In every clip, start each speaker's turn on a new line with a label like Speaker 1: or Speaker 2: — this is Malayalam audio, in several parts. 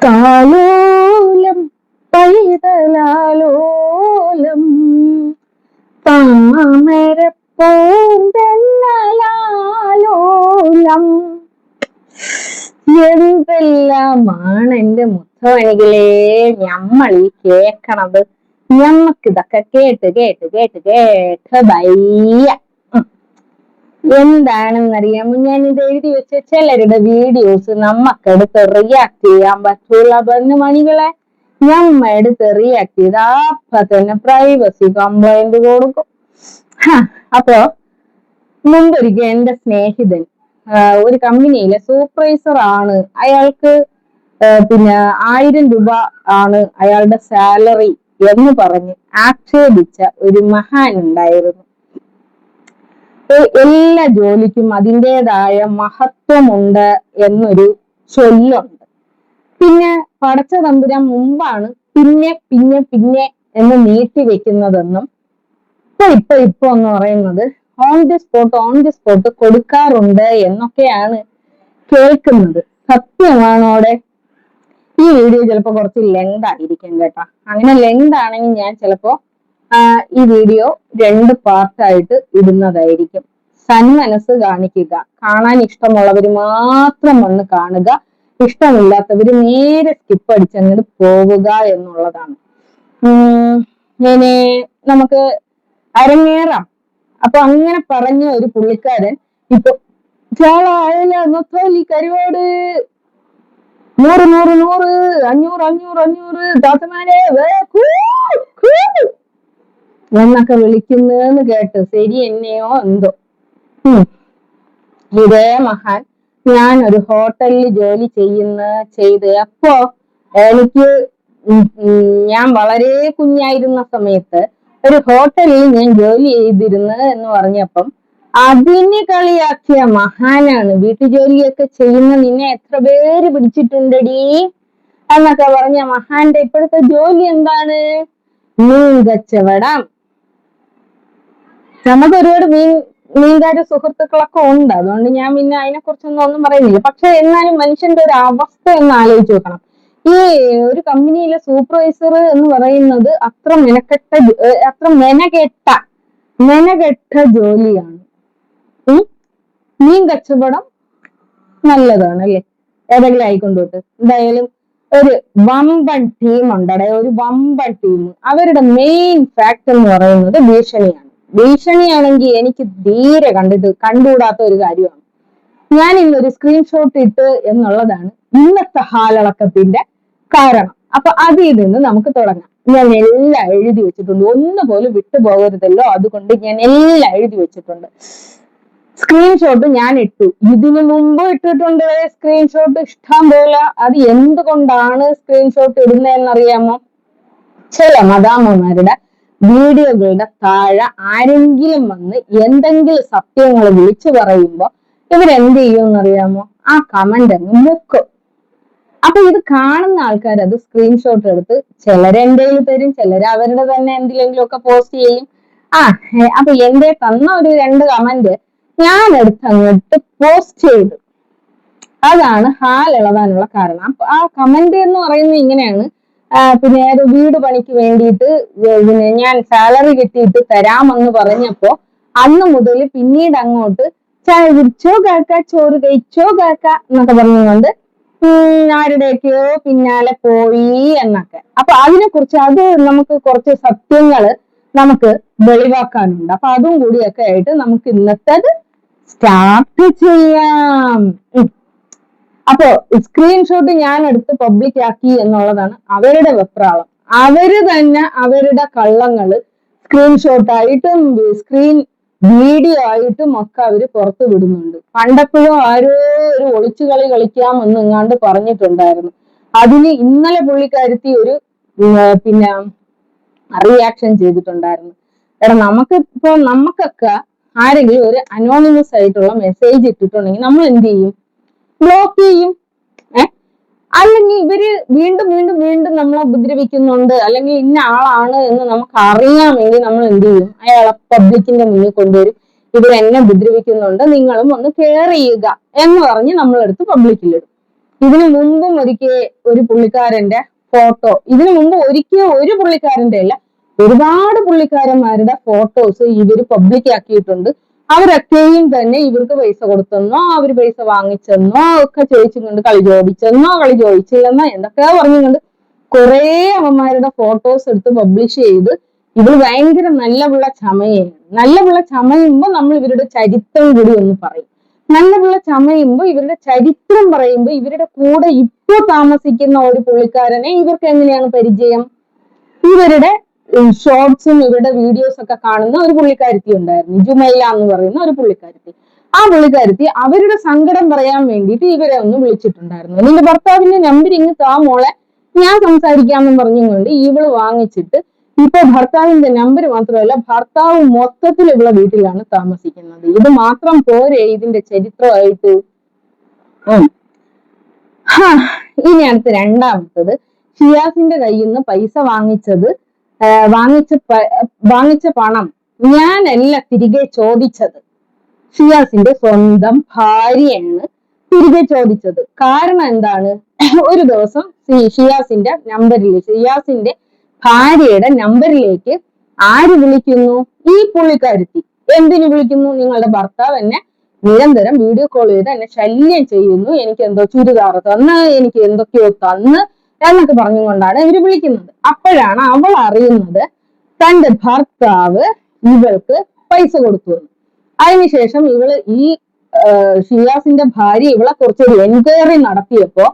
Speaker 1: താലോലം പൈതലാലോലം താമരപ്പൂന്തന്നലാലോലം. എന്തെല്ലാമാണ് എന്റെ മുത്തമണികളെ നമ്മൾ ഈ കേക്കണത്. ഞമ്മക്കിതൊക്കെ കേട്ട് കേട്ട് കേട്ട് കേട്ട് വയ്യ. എന്താണെന്നറിയാമോ, ഞാൻ ഇത് എഴുതി വെച്ച ചിലരുടെ വീഡിയോസ് നമ്മക്കെടുത്ത് റിയാക്ട് ചെയ്യാൻ പറ്റൂല. പൊന്നുമണികളെ, ഞമ്മ എടുത്ത് റിയാക്ട് ചെയ്ത് അപ്പൊ തന്നെ പ്രൈവസി കംപ്ലൈന്റ് കൊടുക്കും. അപ്പൊ മുമ്പൊരിക്കൽ എന്റെ സ്നേഹിതൻ ഒരു കമ്പനിയിലെ സൂപ്പർവൈസർ ആണ്. അയാൾക്ക് പിന്നെ 1000 രൂപ ആണ് അയാളുടെ സാലറി എന്ന് പറഞ്ഞ് ആക്ഷേപിച്ച ഒരു മഹാൻ ഉണ്ടായിരുന്നു. എല്ലാ ജോലിക്കും അതിൻ്റെതായ മഹത്വമുണ്ട് എന്നൊരു ചൊല്ലുണ്ട്. പിന്നെ പടച്ച തമ്പുരാൻ മുമ്പാണ് പിന്നെ പിന്നെ പിന്നെ എന്ന് നീട്ടി വെക്കുന്നതെന്നും ഇപ്പൊ എന്ന് പറയുന്നത് ഓൺ ദി സ്പോട്ട് കൊടുക്കാറുണ്ട് എന്നൊക്കെയാണ് കേൾക്കുന്നത്. സത്യമാണോടെ? ഈ വീഡിയോ ചിലപ്പോ കുറച്ച് ലെങ്ത് ആയിരിക്കും കേട്ടോ. അങ്ങനെ ലെങ്ത് ആണെങ്കിൽ ഞാൻ ചിലപ്പോ ഈ വീഡിയോ 2 പാർട്ടായിട്ട് ഇടുന്നതായിരിക്കും. സന്മനസ് കാണിക്കുക. കാണാൻ ഇഷ്ടമുള്ളവർ മാത്രം വന്ന് കാണുക, ഇഷ്ടമില്ലാത്തവര് നേരെ സ്കിപ്പ് അടിച്ചങ്ങോട്ട് പോവുക എന്നുള്ളതാണ്. നമുക്ക് അരങ്ങേറാം. അപ്പൊ അങ്ങനെ പറഞ്ഞ ഒരു പുള്ളിക്കാരൻ ഇപ്പൊ ചോളായാല നൊത്തോലി കരുവാട് 100 100 100 500 500 500 ദാസമാരെ എന്നൊക്കെ വിളിക്കുന്നതെന്ന് കേട്ട് ശരി എന്നെയോ എന്തോ. ഇതേ മഹാൻ ഞാനൊരു ഹോട്ടലിൽ ജോലി ചെയ്ത് അപ്പോ എനിക്ക് ഞാൻ വളരെ കുഞ്ഞായിരുന്ന സമയത്ത് ഒരു ഹോട്ടലിൽ ഞാൻ ജോലി ചെയ്തിരുന്നു എന്ന് പറഞ്ഞപ്പം അതിന് കളിയാക്കിയ മഹാനാണ്. വീട്ടുജോലിയൊക്കെ ചെയ്യുന്ന നിന്നെ എത്ര പേര് പിടിച്ചിട്ടുണ്ടടി എന്നൊക്കെ പറഞ്ഞ മഹാന്റെ ഇപ്പോഴത്തെ ജോലി എന്താണ്? മീൻ കച്ചവടം. നമുക്ക് ഒരുപാട് മീൻകാര സുഹൃത്തുക്കളൊക്കെ ഉണ്ട്. അതുകൊണ്ട് ഞാൻ പിന്നെ അതിനെ കുറിച്ചൊന്നും പറയുന്നില്ല. പക്ഷെ എന്നാലും മനുഷ്യന്റെ ഒരു അവസ്ഥ ഒന്ന് ആലോചിച്ച് നോക്കണം. ഈ ഒരു കമ്പനിയിലെ സൂപ്പർവൈസർ എന്ന് പറയുന്നത് അത്ര മെനകെട്ട ജോലിയാണ്. മീൻ കച്ചവടം നല്ലതാണ് അല്ലേ? ഏതെങ്കിലും ആയിക്കൊണ്ടോട്ട്. എന്തായാലും ഒരു വമ്പൻ ടീം ഉണ്ടടെ, ഒരു വമ്പൻ ടീം. അവരുടെ മെയിൻ ഫാക്ട് എന്ന് പറയുന്നത് ഭീഷണിയാണ്. ഭീഷണിയാണെങ്കിൽ എനിക്ക് തീരെ കണ്ടുകൂടാത്ത ഒരു കാര്യമാണ്. ഞാൻ ഇന്നൊരു സ്ക്രീൻഷോട്ട് ഇട്ട് എന്നുള്ളതാണ് ഇന്നത്തെ ഹാലളക്കത്തിന്റെ കാരണം. അപ്പൊ അതിൽ നിന്ന് നമുക്ക് തുടങ്ങാം. ഞാൻ എല്ലാം എഴുതി വെച്ചിട്ടുണ്ട്, ഒന്നുപോലും വിട്ടുപോകരുതല്ലോ. അതുകൊണ്ട് ഞാൻ എല്ലാം എഴുതി വെച്ചിട്ടുണ്ട്. സ്ക്രീൻഷോട്ട് ഞാൻ ഇട്ടു, ഇതിനു മുമ്പ് ഇട്ടിട്ടുണ്ട് സ്ക്രീൻഷോട്ട് ഇഷ്ടം പോലെ. അത് എന്തുകൊണ്ടാണ് സ്ക്രീൻഷോട്ട് ഇടുന്നതെന്നറിയാമോ? ചില മദാമ്മമാരുടെ വീഡിയോകളുടെ താഴെ ആരെങ്കിലും വന്ന് എന്തെങ്കിലും സത്യങ്ങൾ വിളിച്ചു പറയുമ്പോ ഇവരെന്ത് ചെയ്യുമെന്നറിയാമോ? ആ കമന്റ് അങ്ങ് മുക്കും. അപ്പൊ ഇത് കാണുന്ന ആൾക്കാർ അത് സ്ക്രീൻഷോട്ട് എടുത്ത് ചിലരെന്റെ തരും, ചിലര് അവരുടെ തന്നെ എന്തിലെങ്കിലും ഒക്കെ പോസ്റ്റ് ചെയ്യും. അപ്പൊ എന്റെ തന്ന ഒരു 2 കമന്റ് ഞാൻ എടുത്ത് അങ്ങോട്ട് പോസ്റ്റ് ചെയ്തു. അതാണ് ഹാലിളവാനുള്ള കാരണം. ആ കമന്റ് എന്ന് പറയുന്നത് ഇങ്ങനെയാണ്: പിന്നെ ഏതോ വീട് പണിക്ക് വേണ്ടിയിട്ട് പിന്നെ ഞാൻ സാലറി കിട്ടിയിട്ട് തരാമെന്ന് പറഞ്ഞപ്പോ അന്ന് മുതൽ പിന്നീട് അങ്ങോട്ട് ചായ കുടിച്ചോ കാക്ക, ചോറ് കഴിച്ചോ കാക്ക എന്നൊക്കെ പറഞ്ഞുകൊണ്ട് ആരുടെയൊക്കെയോ പിന്നാലെ പോയി എന്നൊക്കെ. അപ്പൊ അതിനെക്കുറിച്ച് അത് നമുക്ക് കുറച്ച് സത്യങ്ങള് നമുക്ക് വെളിവാക്കാനുണ്ട്. അപ്പൊ അതും കൂടിയൊക്കെ ആയിട്ട് നമുക്ക് ഇന്നത്തേത് സ്റ്റാർട്ട് ചെയ്യാം. അപ്പോ സ്ക്രീൻഷോട്ട് ഞാൻ എടുത്ത് പബ്ലിക് ആക്കി എന്നുള്ളതാണ് അവരുടെ വെപ്രാളം. അവര് തന്നെ അവരുടെ കള്ളങ്ങള് സ്ക്രീൻഷോട്ടായിട്ടും വീഡിയോ ആയിട്ടും ഒക്കെ അവര് പുറത്തു വിടുന്നുണ്ട്. പണ്ടെപ്പോഴും ആരോ ഒരു ഒളിച്ചുകളി കളിക്കാമെന്ന് എങ്ങാണ്ട് പറഞ്ഞിട്ടുണ്ടായിരുന്നു. അതിന് ഇന്നലെ പുള്ളിക്കാരത്തി ഒരു പിന്നെ റിയാക്ഷൻ ചെയ്തിട്ടുണ്ടായിരുന്നു. നമുക്കൊക്കെ ആരെങ്കിലും ഒരു അനോണിമസ് ആയിട്ടുള്ള മെസ്സേജ് ഇട്ടിട്ടുണ്ടെങ്കിൽ നമ്മൾ എന്ത് ചെയ്യും? ബ്ലോക്ക് ചെയ്യും. അല്ലെങ്കിൽ ഇവര് വീണ്ടും വീണ്ടും വീണ്ടും നമ്മളെ ഉപദ്രവിക്കുന്നുണ്ട്, അല്ലെങ്കിൽ ഇന്ന ആളാണ് എന്ന് നമുക്ക് അറിയാമെങ്കിൽ നമ്മൾ എന്ത് ചെയ്യും? അയാളെ പബ്ലിക്കിന്റെ മുന്നിൽ കൊണ്ടുവരും. ഇവരെന്നെ ഉപദ്രവിക്കുന്നുണ്ട്, നിങ്ങളും ഒന്ന് കെയർ ചെയ്യുക എന്ന് പറഞ്ഞ് നമ്മളെടുത്ത് പബ്ലിക്കിലിടും. ഇതിനു മുമ്പും ഒരിക്കൽ ഒരു പുള്ളിക്കാരന്റെ ഫോട്ടോ, ഇതിനു മുമ്പ് ഒരിക്കൽ ഒരു പുള്ളിക്കാരന്റെ അല്ല, ഒരുപാട് പുള്ളിക്കാരന്മാരുടെ ഫോട്ടോസ് ഇവര് പബ്ലിക് ആക്കിയിട്ടുണ്ട്. അവരൊക്കെയും തന്നെ ഇവർക്ക് പൈസ കൊടുത്തെന്നോ അവര് പൈസ വാങ്ങിച്ചെന്നോ ഒക്കെ ചോദിച്ചുകൊണ്ട് കളി ചോദിച്ചെന്നോ കളി ചോദിച്ചില്ലെന്നോ എന്തൊക്കെയോ പറഞ്ഞുകൊണ്ട് കുറെ അവന്മാരുടെ ഫോട്ടോസ് എടുത്ത് പബ്ലിഷ് ചെയ്ത് ഇവള് ഭയങ്കര നല്ല പിള്ള ചമയാണ്. നല്ല പിള്ള ചമയുമ്പോ നമ്മൾ ഇവരുടെ ചരിത്രം കൂടി ഒന്ന് പറയും. നല്ല പിള്ള ചമയുമ്പോ ഇവരുടെ ചരിത്രം പറയുമ്പോ ഇവരുടെ കൂടെ ഇപ്പൊ താമസിക്കുന്ന ഒരു പുള്ളിക്കാരനെ ഇവർക്ക് എങ്ങനെയാണ് പരിചയം? ഇവരുടെ ഷോർട്സും ഇവരുടെ വീഡിയോസ് ഒക്കെ കാണുന്ന ഒരു പുള്ളിക്കാരത്തി ഉണ്ടായിരുന്നു, ജുമൈല എന്ന് പറയുന്ന ഒരു പുള്ളിക്കാരത്തി. ആ പുള്ളിക്കാരത്തി അവരുടെ സങ്കടം പറയാൻ വേണ്ടിയിട്ട് ഇവരെ ഒന്ന് വിളിച്ചിട്ടുണ്ടായിരുന്നു. നിന്റെ ഭർത്താവിന്റെ നമ്പർ ഇങ്ങ് താ മോളെ, ഞാൻ സംസാരിക്കാമെന്ന് പറഞ്ഞുകൊണ്ട് ഇവള് വാങ്ങിച്ചിട്ട് ഇപ്പൊ ഭർത്താവിന്റെ നമ്പർ മാത്രമല്ല, ഭർത്താവ് മൊത്തത്തിൽ ഇവളെ വീട്ടിലാണ് താമസിക്കുന്നത്. ഇത് മാത്രം പോരെ ഇതിന്റെ ചരിത്രമായിട്ട്. ഇനി അടുത്ത് രണ്ടാമത്തത്, ഷിയാസിന്റെ കയ്യിൽ നിന്ന് പൈസ വാങ്ങിച്ച പണം ഞാനല്ല തിരികെ ചോദിച്ചത്, ഷിയാസിന്റെ സ്വന്തം ഭാര്യയാണ് തിരികെ ചോദിച്ചത്. കാരണം എന്താണ്? ഒരു ദിവസം ഷിയാസിന്റെ ഭാര്യയുടെ നമ്പറിലേക്ക് ആര് വിളിക്കുന്നു? ഈ പുള്ളിക്കാരത്തി. എന്തിനു വിളിക്കുന്നു? നിങ്ങളുടെ ഭർത്താവ് എന്നെ നിരന്തരം വീഡിയോ കോൾ ചെയ്ത് എന്നെ ശല്യം ചെയ്യുന്നു, എനിക്ക് എന്തോ ചുരിദാർ തന്ന്, എനിക്ക് എന്തൊക്കെയോ തന്ന് എന്നൊക്കെ പറഞ്ഞുകൊണ്ടാണ് ഇവര് വിളിക്കുന്നത്. അപ്പോഴാണ് അവൾ അറിയുന്നത് തന്റെ ഭർത്താവ് ഇവൾക്ക് പൈസ കൊടുത്തു. അതിനുശേഷം ഇവള് ഈ ഷിയാസിന്റെ ഭാര്യ ഇവളെ കുറിച്ചൊരു എൻക്വയറി നടത്തിയപ്പോ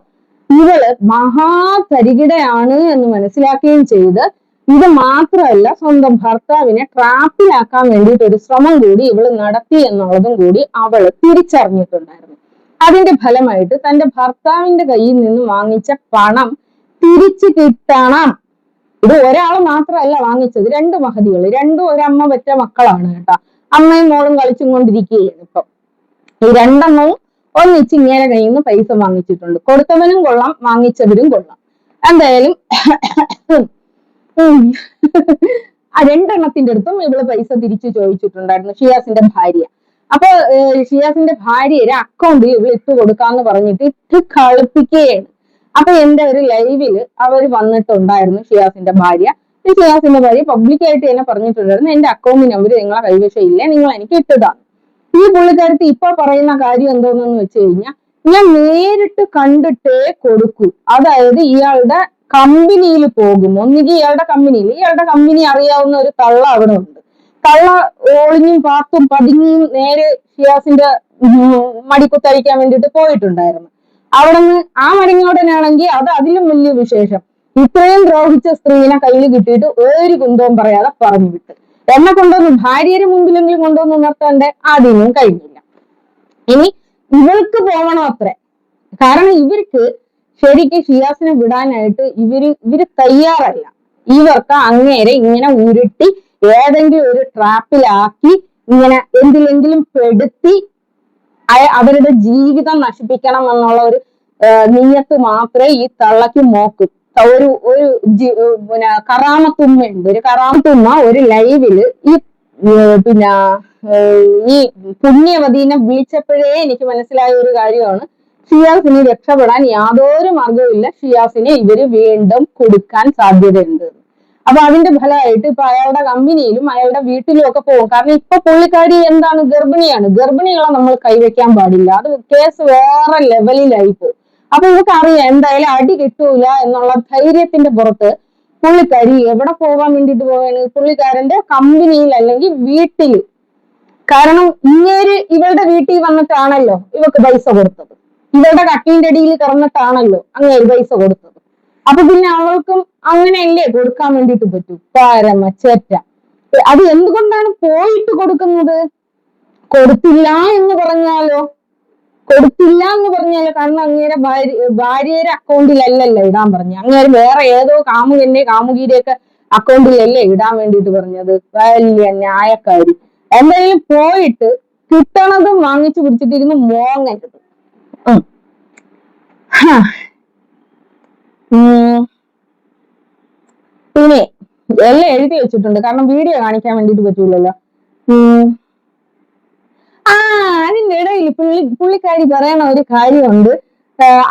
Speaker 1: ഇവള് മഹാതരികിടയാണ് എന്ന് മനസ്സിലാക്കുകയും ചെയ്ത്, ഇത് മാത്രമല്ല സ്വന്തം ഭർത്താവിനെ ട്രാപ്പിലാക്കാൻ വേണ്ടിയിട്ട് ഒരു ശ്രമം കൂടി ഇവള് നടത്തി എന്നുള്ളതും കൂടി അവള് തിരിച്ചറിഞ്ഞിട്ടുണ്ടായിരുന്നു. അതിന്റെ ഫലമായിട്ട് തന്റെ ഭർത്താവിന്റെ കയ്യിൽ നിന്ന് വാങ്ങിച്ച പണം തിരിച്ചു കിട്ടണം. ഇത് ഒരാൾ മാത്രമല്ല വാങ്ങിച്ചത്, രണ്ട് മഹതികൾ, രണ്ടും ഒരമ്മ പെറ്റ മക്കളാണ് കേട്ടോ. അമ്മയും മോളും കളിച്ചും കൊണ്ടിരിക്കുകയാണ് ഇപ്പം. ഈ രണ്ടെണ്ണവും ഒന്നിച്ച് ഇങ്ങനെ കയ്യിൽ നിന്ന് പൈസ വാങ്ങിച്ചിട്ടുണ്ട്. കൊടുത്തവനും കൊള്ളാം, വാങ്ങിച്ചവരും കൊള്ളാം. എന്തായാലും ആ രണ്ടെണ്ണത്തിന്റെ അടുത്തും ഇവള് പൈസ തിരിച്ചു ചോദിച്ചിട്ടുണ്ടായിരുന്നു, ഷിയാസിന്റെ ഭാര്യ. അപ്പൊ ഷിയാസിന്റെ ഭാര്യയുടെ അക്കൗണ്ടിൽ ഇവള് ഇട്ട് കൊടുക്കാന്ന് പറഞ്ഞിട്ട് ഇട്ട് കളിപ്പിക്കുകയാണ്. അപ്പൊ എന്റെ ഒരു ലൈവില് അവർ വന്നിട്ടുണ്ടായിരുന്നു ഷിയാസിന്റെ ഭാര്യ. പബ്ലിക്കായിട്ട് തന്നെ പറഞ്ഞിട്ടുണ്ടായിരുന്നു, എന്റെ അക്കൗണ്ട് നമ്പർ നിങ്ങളെ കൈവശം ഇല്ലേ, നിങ്ങൾ എനിക്ക് ഇട്ടതാണ്. ഈ പുള്ളിക്കാരത്തി ഇപ്പൊ പറയുന്ന കാര്യം എന്തോന്നെന്ന് വെച്ച് കഴിഞ്ഞാൽ, ഞാൻ നേരിട്ട് കണ്ടിട്ടേ കൊടുക്കൂ. അതായത് ഇയാളുടെ കമ്പനിയിൽ പോകും, ഒന്നുകിൽ ഇയാളുടെ കമ്പനി അറിയാവുന്ന ഒരു തള്ള അവിടെ ഉണ്ട്. തള്ള ഒളിഞ്ഞും പാത്തും പതുങ്ങിയും നേരെ ഷിയാസിന്റെ മടിക്കുത്തഴിക്കാൻ വേണ്ടിയിട്ട് പോയിട്ടുണ്ടായിരുന്നു. അവിടെ നിന്ന് ആ മടങ്ങിയോടനാണെങ്കിൽ അത് അതിലും വലിയ വിശേഷം. ഇത്രയും ദ്രോഹിച്ച സ്ത്രീനെ കയ്യിൽ കിട്ടിയിട്ട് ഒരു കുന്തവും പറയാതെ പറഞ്ഞു വിട്ട്. എന്നെ കൊണ്ടുവന്ന് ഭാര്യയുടെ മുമ്പിലെങ്കിലും കൊണ്ടുവന്ന് നിർത്തേണ്ട, അതിനും കഴിഞ്ഞില്ല. ഇനി ഇവൾക്ക് പോകണം അത്രേ. കാരണം ഇവർക്ക് ശരിക്കും ഷിയാസിനെ വിടാനായിട്ട് ഇവര് തയ്യാറല്ല. ഇവർക്ക് അങ്ങേരെ ഇങ്ങനെ ഉരുട്ടി ഏതെങ്കിലും ഒരു ട്രാപ്പിലാക്കി ഇങ്ങനെ എന്തിലെങ്കിലും പെടുത്തി അവരുടെ ജീവിതം നശിപ്പിക്കണം എന്നുള്ള ഒരു നീയത്ത് മാത്രമേ ഈ തള്ളക്ക് മോക്കും. ഒരു കറാമത്തുമ്മയുണ്ട്. ഒരു കറാമത്തുമ്മ ഒരു ലൈവില് ഈ പുണ്യവതീനെ വിളിച്ചപ്പോഴേ എനിക്ക് മനസ്സിലായ ഒരു കാര്യമാണ്, ഷിയാസിന് രക്ഷപ്പെടാൻ യാതൊരു മാർഗവുമില്ല, ഷിയാസിനെ ഇവര് വീണ്ടും കൊടുക്കാൻ സാധ്യതയുണ്ട്. അപ്പൊ അതിന്റെ ഫലമായിട്ട് ഇപ്പൊ അയാളുടെ കമ്പനിയിലും അയാളുടെ വീട്ടിലും ഒക്കെ പോകും. കാരണം ഇപ്പൊ പുള്ളിക്കാരി എന്താണ്, ഗർഭിണിയാണ്. ഗർഭിണികളെ നമ്മൾ കൈവയ്ക്കാൻ പാടില്ല, അത് കേസ് വേറെ ലെവലിലായി പോകും. അപ്പൊ ഇവർക്ക് അറിയാം എന്തായാലും അടി കിട്ടൂല എന്നുള്ള ധൈര്യത്തിന്റെ പുറത്ത് പുള്ളിക്കാരി എവിടെ പോകാൻ വേണ്ടിയിട്ട് പോവാണ്? പുള്ളിക്കാരന്റെ കമ്പനിയിൽ അല്ലെങ്കിൽ വീട്ടില്. കാരണം ഇവളുടെ വീട്ടിൽ വന്നിട്ടാണല്ലോ ഇവക്ക് പൈസ കൊടുത്തത്, ഇവളുടെ കട്ടിന്റെ അടിയിൽ കിടന്നിട്ടാണല്ലോ അങ്ങേര് പൈസ കൊടുത്തത്. അപ്പൊ പിന്നെ അവൾക്കും അങ്ങനെയല്ലേ കൊടുക്കാൻ വേണ്ടിയിട്ട് പറ്റൂ. പരമച്ചേറ്റ. അത് എന്തുകൊണ്ടാണ് പോയിട്ട് കൊടുക്കുന്നത്? കൊടുത്തില്ല എന്ന് പറഞ്ഞാലോ കാരണം അങ്ങേരെ ഭാര്യയുടെ അക്കൗണ്ടിലല്ലല്ലോ ഇടാൻ പറഞ്ഞു. അങ്ങേര് വേറെ ഏതോ കാമുകിയുടെയൊക്കെ അക്കൗണ്ടിലല്ലേ ഇടാൻ വേണ്ടിയിട്ട് പറഞ്ഞത്. വലിയ ന്യായക്കാരി. എന്തായാലും പോയിട്ട് കിട്ടണതും വാങ്ങിച്ചു പിടിച്ചിട്ടിരുന്ന് മോങ്ങരുത്. പിന്നെ എല്ലാം എഴുതി വെച്ചിട്ടുണ്ട്, കാരണം വീഡിയോ കാണിക്കാൻ വേണ്ടിയിട്ട് പറ്റൂലല്ലോ. അതിന്റെ ഇടയിൽ പുള്ളിക്കാരി പറയണ ഒരു കാര്യമുണ്ട്.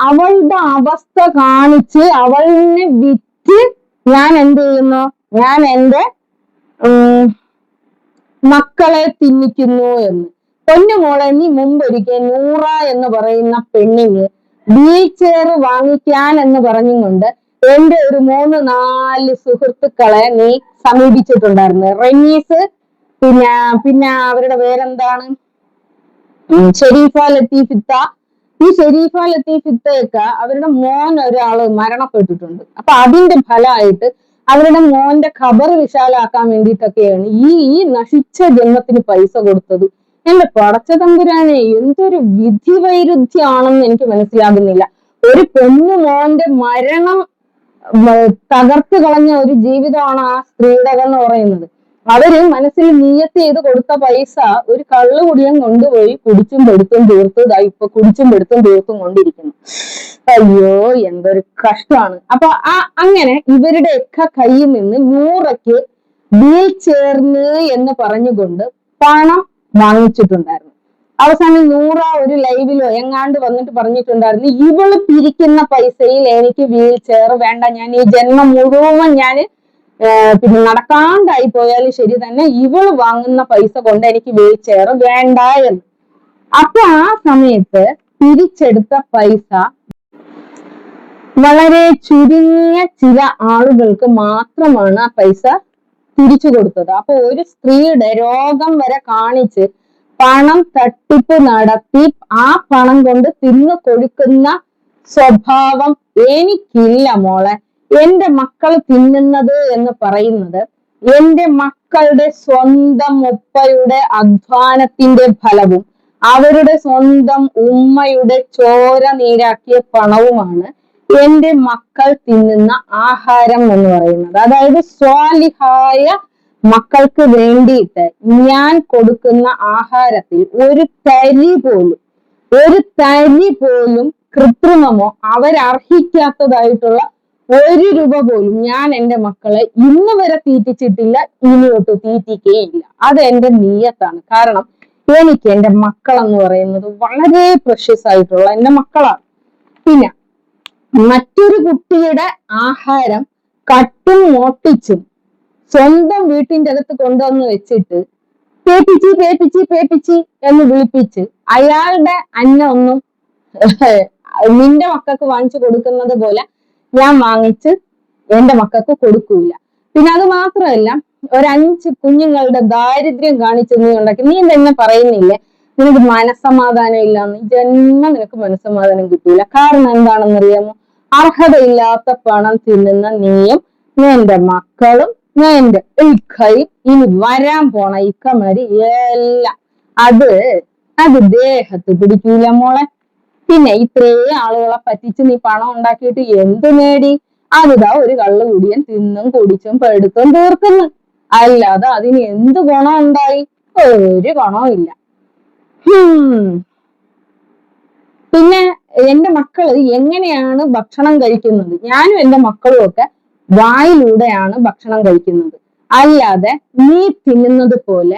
Speaker 1: അവളുടെ അവസ്ഥ കാണിച്ച് അവളിനെ വിറ്റ് ഞാൻ എന്ത് ചെയ്യുന്നു, ഞാൻ എന്റെ മക്കളെ തിന്നിക്കുന്നു എന്ന്. പൊന്നുമോളെ, നീ മുമ്പൊരിക്കൽ നൂറ എന്ന് പറയുന്ന പെണ്ണിന് വീൽ ചെയർ വാങ്ങിക്കാൻ എന്ന് പറഞ്ഞുകൊണ്ട് എന്റെ ഒരു 3-4 സുഹൃത്തുക്കളെ നീ സമീപിച്ചിട്ടുണ്ടായിരുന്നു. റെനീസ്, പിന്നെ അവരുടെ പേരെന്താണ്, ഷെരീഫ ലത്തീഫിത്ത. ഈ ഷെരീഫ ലത്തീഫിത്തയൊക്കെ അവരുടെ മോൻ ഒരാള് മരണപ്പെട്ടിട്ടുണ്ട്. അപ്പൊ അതിന്റെ ഫലമായിട്ട് അവരുടെ മോന്റെ ഖബർ വിശാലാക്കാൻ വേണ്ടിയിട്ടൊക്കെയാണ് ഈ നശിച്ച ജന്മത്തിന് പൈസ കൊടുത്തത്. എന്റെ പടച്ച തമ്പുരാനെ, എന്തൊരു വിധി വൈരുദ്ധ്യമാണെന്ന് എനിക്ക് മനസ്സിലാകുന്നില്ല. ഒരു പൊന്നു മോന്റെ മരണം തകർത്ത് കളഞ്ഞ ഒരു ജീവിതമാണ് ആ സ്ത്രീയുടെ എന്ന് പറയുന്നത്. അവര് മനസ്സിൽ നിയത്ത് ചെയ്ത് കൊടുത്ത പൈസ ഒരു കള്ളു കുടിയൻ കൊണ്ടുപോയി കുടിച്ചും പെടുത്തും തീർത്ത് ഇപ്പൊ കുടിച്ചും പെടുത്തും തീർത്തും കൊണ്ടിരിക്കുന്നു. അയ്യോ, എന്തൊരു കഷ്ടമാണ്. അപ്പൊ അങ്ങനെ ഇവരുടെയൊക്കെ കയ്യിൽ നിന്ന് നൂറയ്ക്ക് വീൽ ചെയറിന് എന്ന് പറഞ്ഞുകൊണ്ട് പണം വാങ്ങിച്ചിട്ടുണ്ടായിരുന്നു. അവസാനം നൂറ ഒരു ലൈവിലോ എങ്ങാണ്ട് വന്നിട്ട് പറഞ്ഞിട്ടുണ്ടായിരുന്നു, ഇവള് പിരിക്കുന്ന പൈസയിൽ എനിക്ക് വീൽ ചെയർ വേണ്ട, ഞാൻ ഈ ജന്മം മുഴുവൻ ഞാന് പിന്നെ നടക്കാണ്ടായി പോയാലും ശരി തന്നെ, ഇവള് വാങ്ങുന്ന പൈസ കൊണ്ട് എനിക്ക് വീൽ ചെയർ വേണ്ട എന്ന്. അപ്പൊ ആ സമയത്ത് പിരിച്ചെടുത്ത പൈസ വളരെ ചുരുങ്ങിയ ചില ആളുകൾക്ക് മാത്രമാണ് ആ പൈസ തിരിച്ചു കൊടുത്തത്. അപ്പൊ ഒരു സ്ത്രീയുടെ രോഗം വരെ കാണിച്ച് പണം തട്ടിപ്പ് നടത്തി ആ പണം കൊണ്ട് തിന്നു കൊടുക്കുന്ന സ്വഭാവം എനിക്കില്ല മോളെ. എന്റെ മക്കൾ തിന്നുന്നത് എന്ന് പറയുന്നത് എന്റെ മക്കളുടെ സ്വന്തം ഉപ്പയുടെ അധ്വാനത്തിന്റെ ഫലവും അവരുടെ സ്വന്തം ഉമ്മയുടെ ചോര നീരാക്കിയ പണവുമാണ് എന്റെ മക്കൾ തിന്നുന്ന ആഹാരം എന്ന് പറയുന്നത്. അതായത് സ്വാലിഹായ മക്കൾക്ക് വേണ്ടിയിട്ട് ഞാൻ കൊടുക്കുന്ന ആഹാരത്തിൽ ഒരു തരി പോലും കൃത്രിമമോ അവരർഹിക്കാത്തതായിട്ടുള്ള 1 രൂപ പോലും ഞാൻ എന്റെ മക്കളെ ഇന്ന് വരെ തീറ്റിച്ചിട്ടില്ല, ഇനിയൊട്ട് തീറ്റിക്കുകയില്ല. അത് എന്റെ നിയത്താണ്. കാരണം എനിക്ക് എന്റെ മക്കളെന്ന് പറയുന്നത് വളരെ പ്രഷ്യസ് ആയിട്ടുള്ള എന്റെ മക്കളാണ്. പിന്നെ മറ്റൊരു കുട്ടിയുടെ ആഹാരം കട്ടും മോട്ടിച്ചും സ്വന്തം വീട്ടിന്റെ അകത്ത് കൊണ്ടുവന്ന് വെച്ചിട്ട് പേപ്പിച്ചി എന്ന് വിളിപ്പിച്ച് അയാളുടെ അന്നൊന്നും നിന്റെ മക്കൾക്ക് വാങ്ങിച്ചു കൊടുക്കുന്നത് പോലെ ഞാൻ വാങ്ങിച്ച് എന്റെ മക്കൾക്ക് കൊടുക്കൂല. പിന്നെ അത് മാത്രമല്ല, 5 കുഞ്ഞുങ്ങളുടെ ദാരിദ്ര്യം കാണിച്ച് നീ ഉണ്ടാക്കി. നീ തന്നെ പറയുന്നില്ലേ നിനക്ക് മനസ്സമാധാനം ഇല്ലാന്ന്. ജന്മം നിനക്ക് മനസ്സമാധാനം കിട്ടൂല. കാരണം എന്താണെന്നറിയാമോ? അർഹതയില്ലാത്ത പണം തിന്നുന്ന നീയും നിന്റെ മക്കളും നിന്റെ ഇക്കയും ഇനി വരാൻ പോണ ഇക്കമാര് എല്ലാം അത് ദേഹത്ത് പിടിക്കൂല മോളെ. പിന്നെ ഇത്രയും ആളുകളെ പറ്റിച്ച് നീ പണം ഉണ്ടാക്കിയിട്ട് എന്ത് നേടി? അതിതാ ഒരു കള്ളു കുടിയൻ തിന്നും കുടിച്ചും പെടുത്തും തീർക്കുന്നു. അല്ലാതെ അതിന് എന്ത് ഗുണം ഉണ്ടായി? ഒരു ഗുണവും ഇല്ല. പിന്നെ എന്റെ മക്കള് എങ്ങനെയാണ് ഭക്ഷണം കഴിക്കുന്നത്? ഞാനും എന്റെ മക്കളും ഒക്കെ വായിലൂടെയാണ് ഭക്ഷണം കഴിക്കുന്നത്. അല്ലാതെ നീ തിന്നുന്നത് പോലെ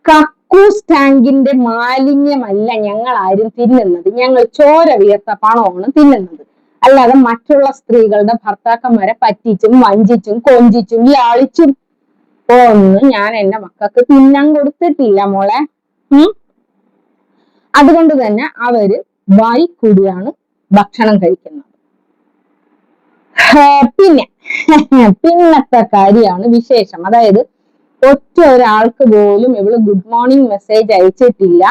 Speaker 1: കക്കൂസ് ടാങ്കിന്റെ മാലിന്യമല്ല ഞങ്ങൾ ആരും തിന്നുന്നത്. ഞങ്ങൾ ചോര വിയർത്ത പണമാണ് തിന്നുന്നത്. അല്ലാതെ മറ്റുള്ള സ്ത്രീകളുടെ ഭർത്താക്കന്മാരെ പറ്റിച്ചും വഞ്ചിച്ചും കൊഞ്ചിച്ചും യാളിച്ചും ഒന്നും ഞാൻ എന്റെ മക്കൾക്ക് തിന്നാൻ കൊടുത്തിട്ടില്ല മോളെ. അതുകൊണ്ട് തന്നെ അവര് വായിക്കൂടിയാണ് ഭക്ഷണം കഴിക്കുന്നത്. പിന്നത്തെ കാര്യമാണ് വിശേഷം. അതായത് ഒറ്റ ഒരാൾക്ക് പോലും ഇവള് ഗുഡ് മോർണിംഗ് മെസ്സേജ് അയച്ചിട്ടില്ല,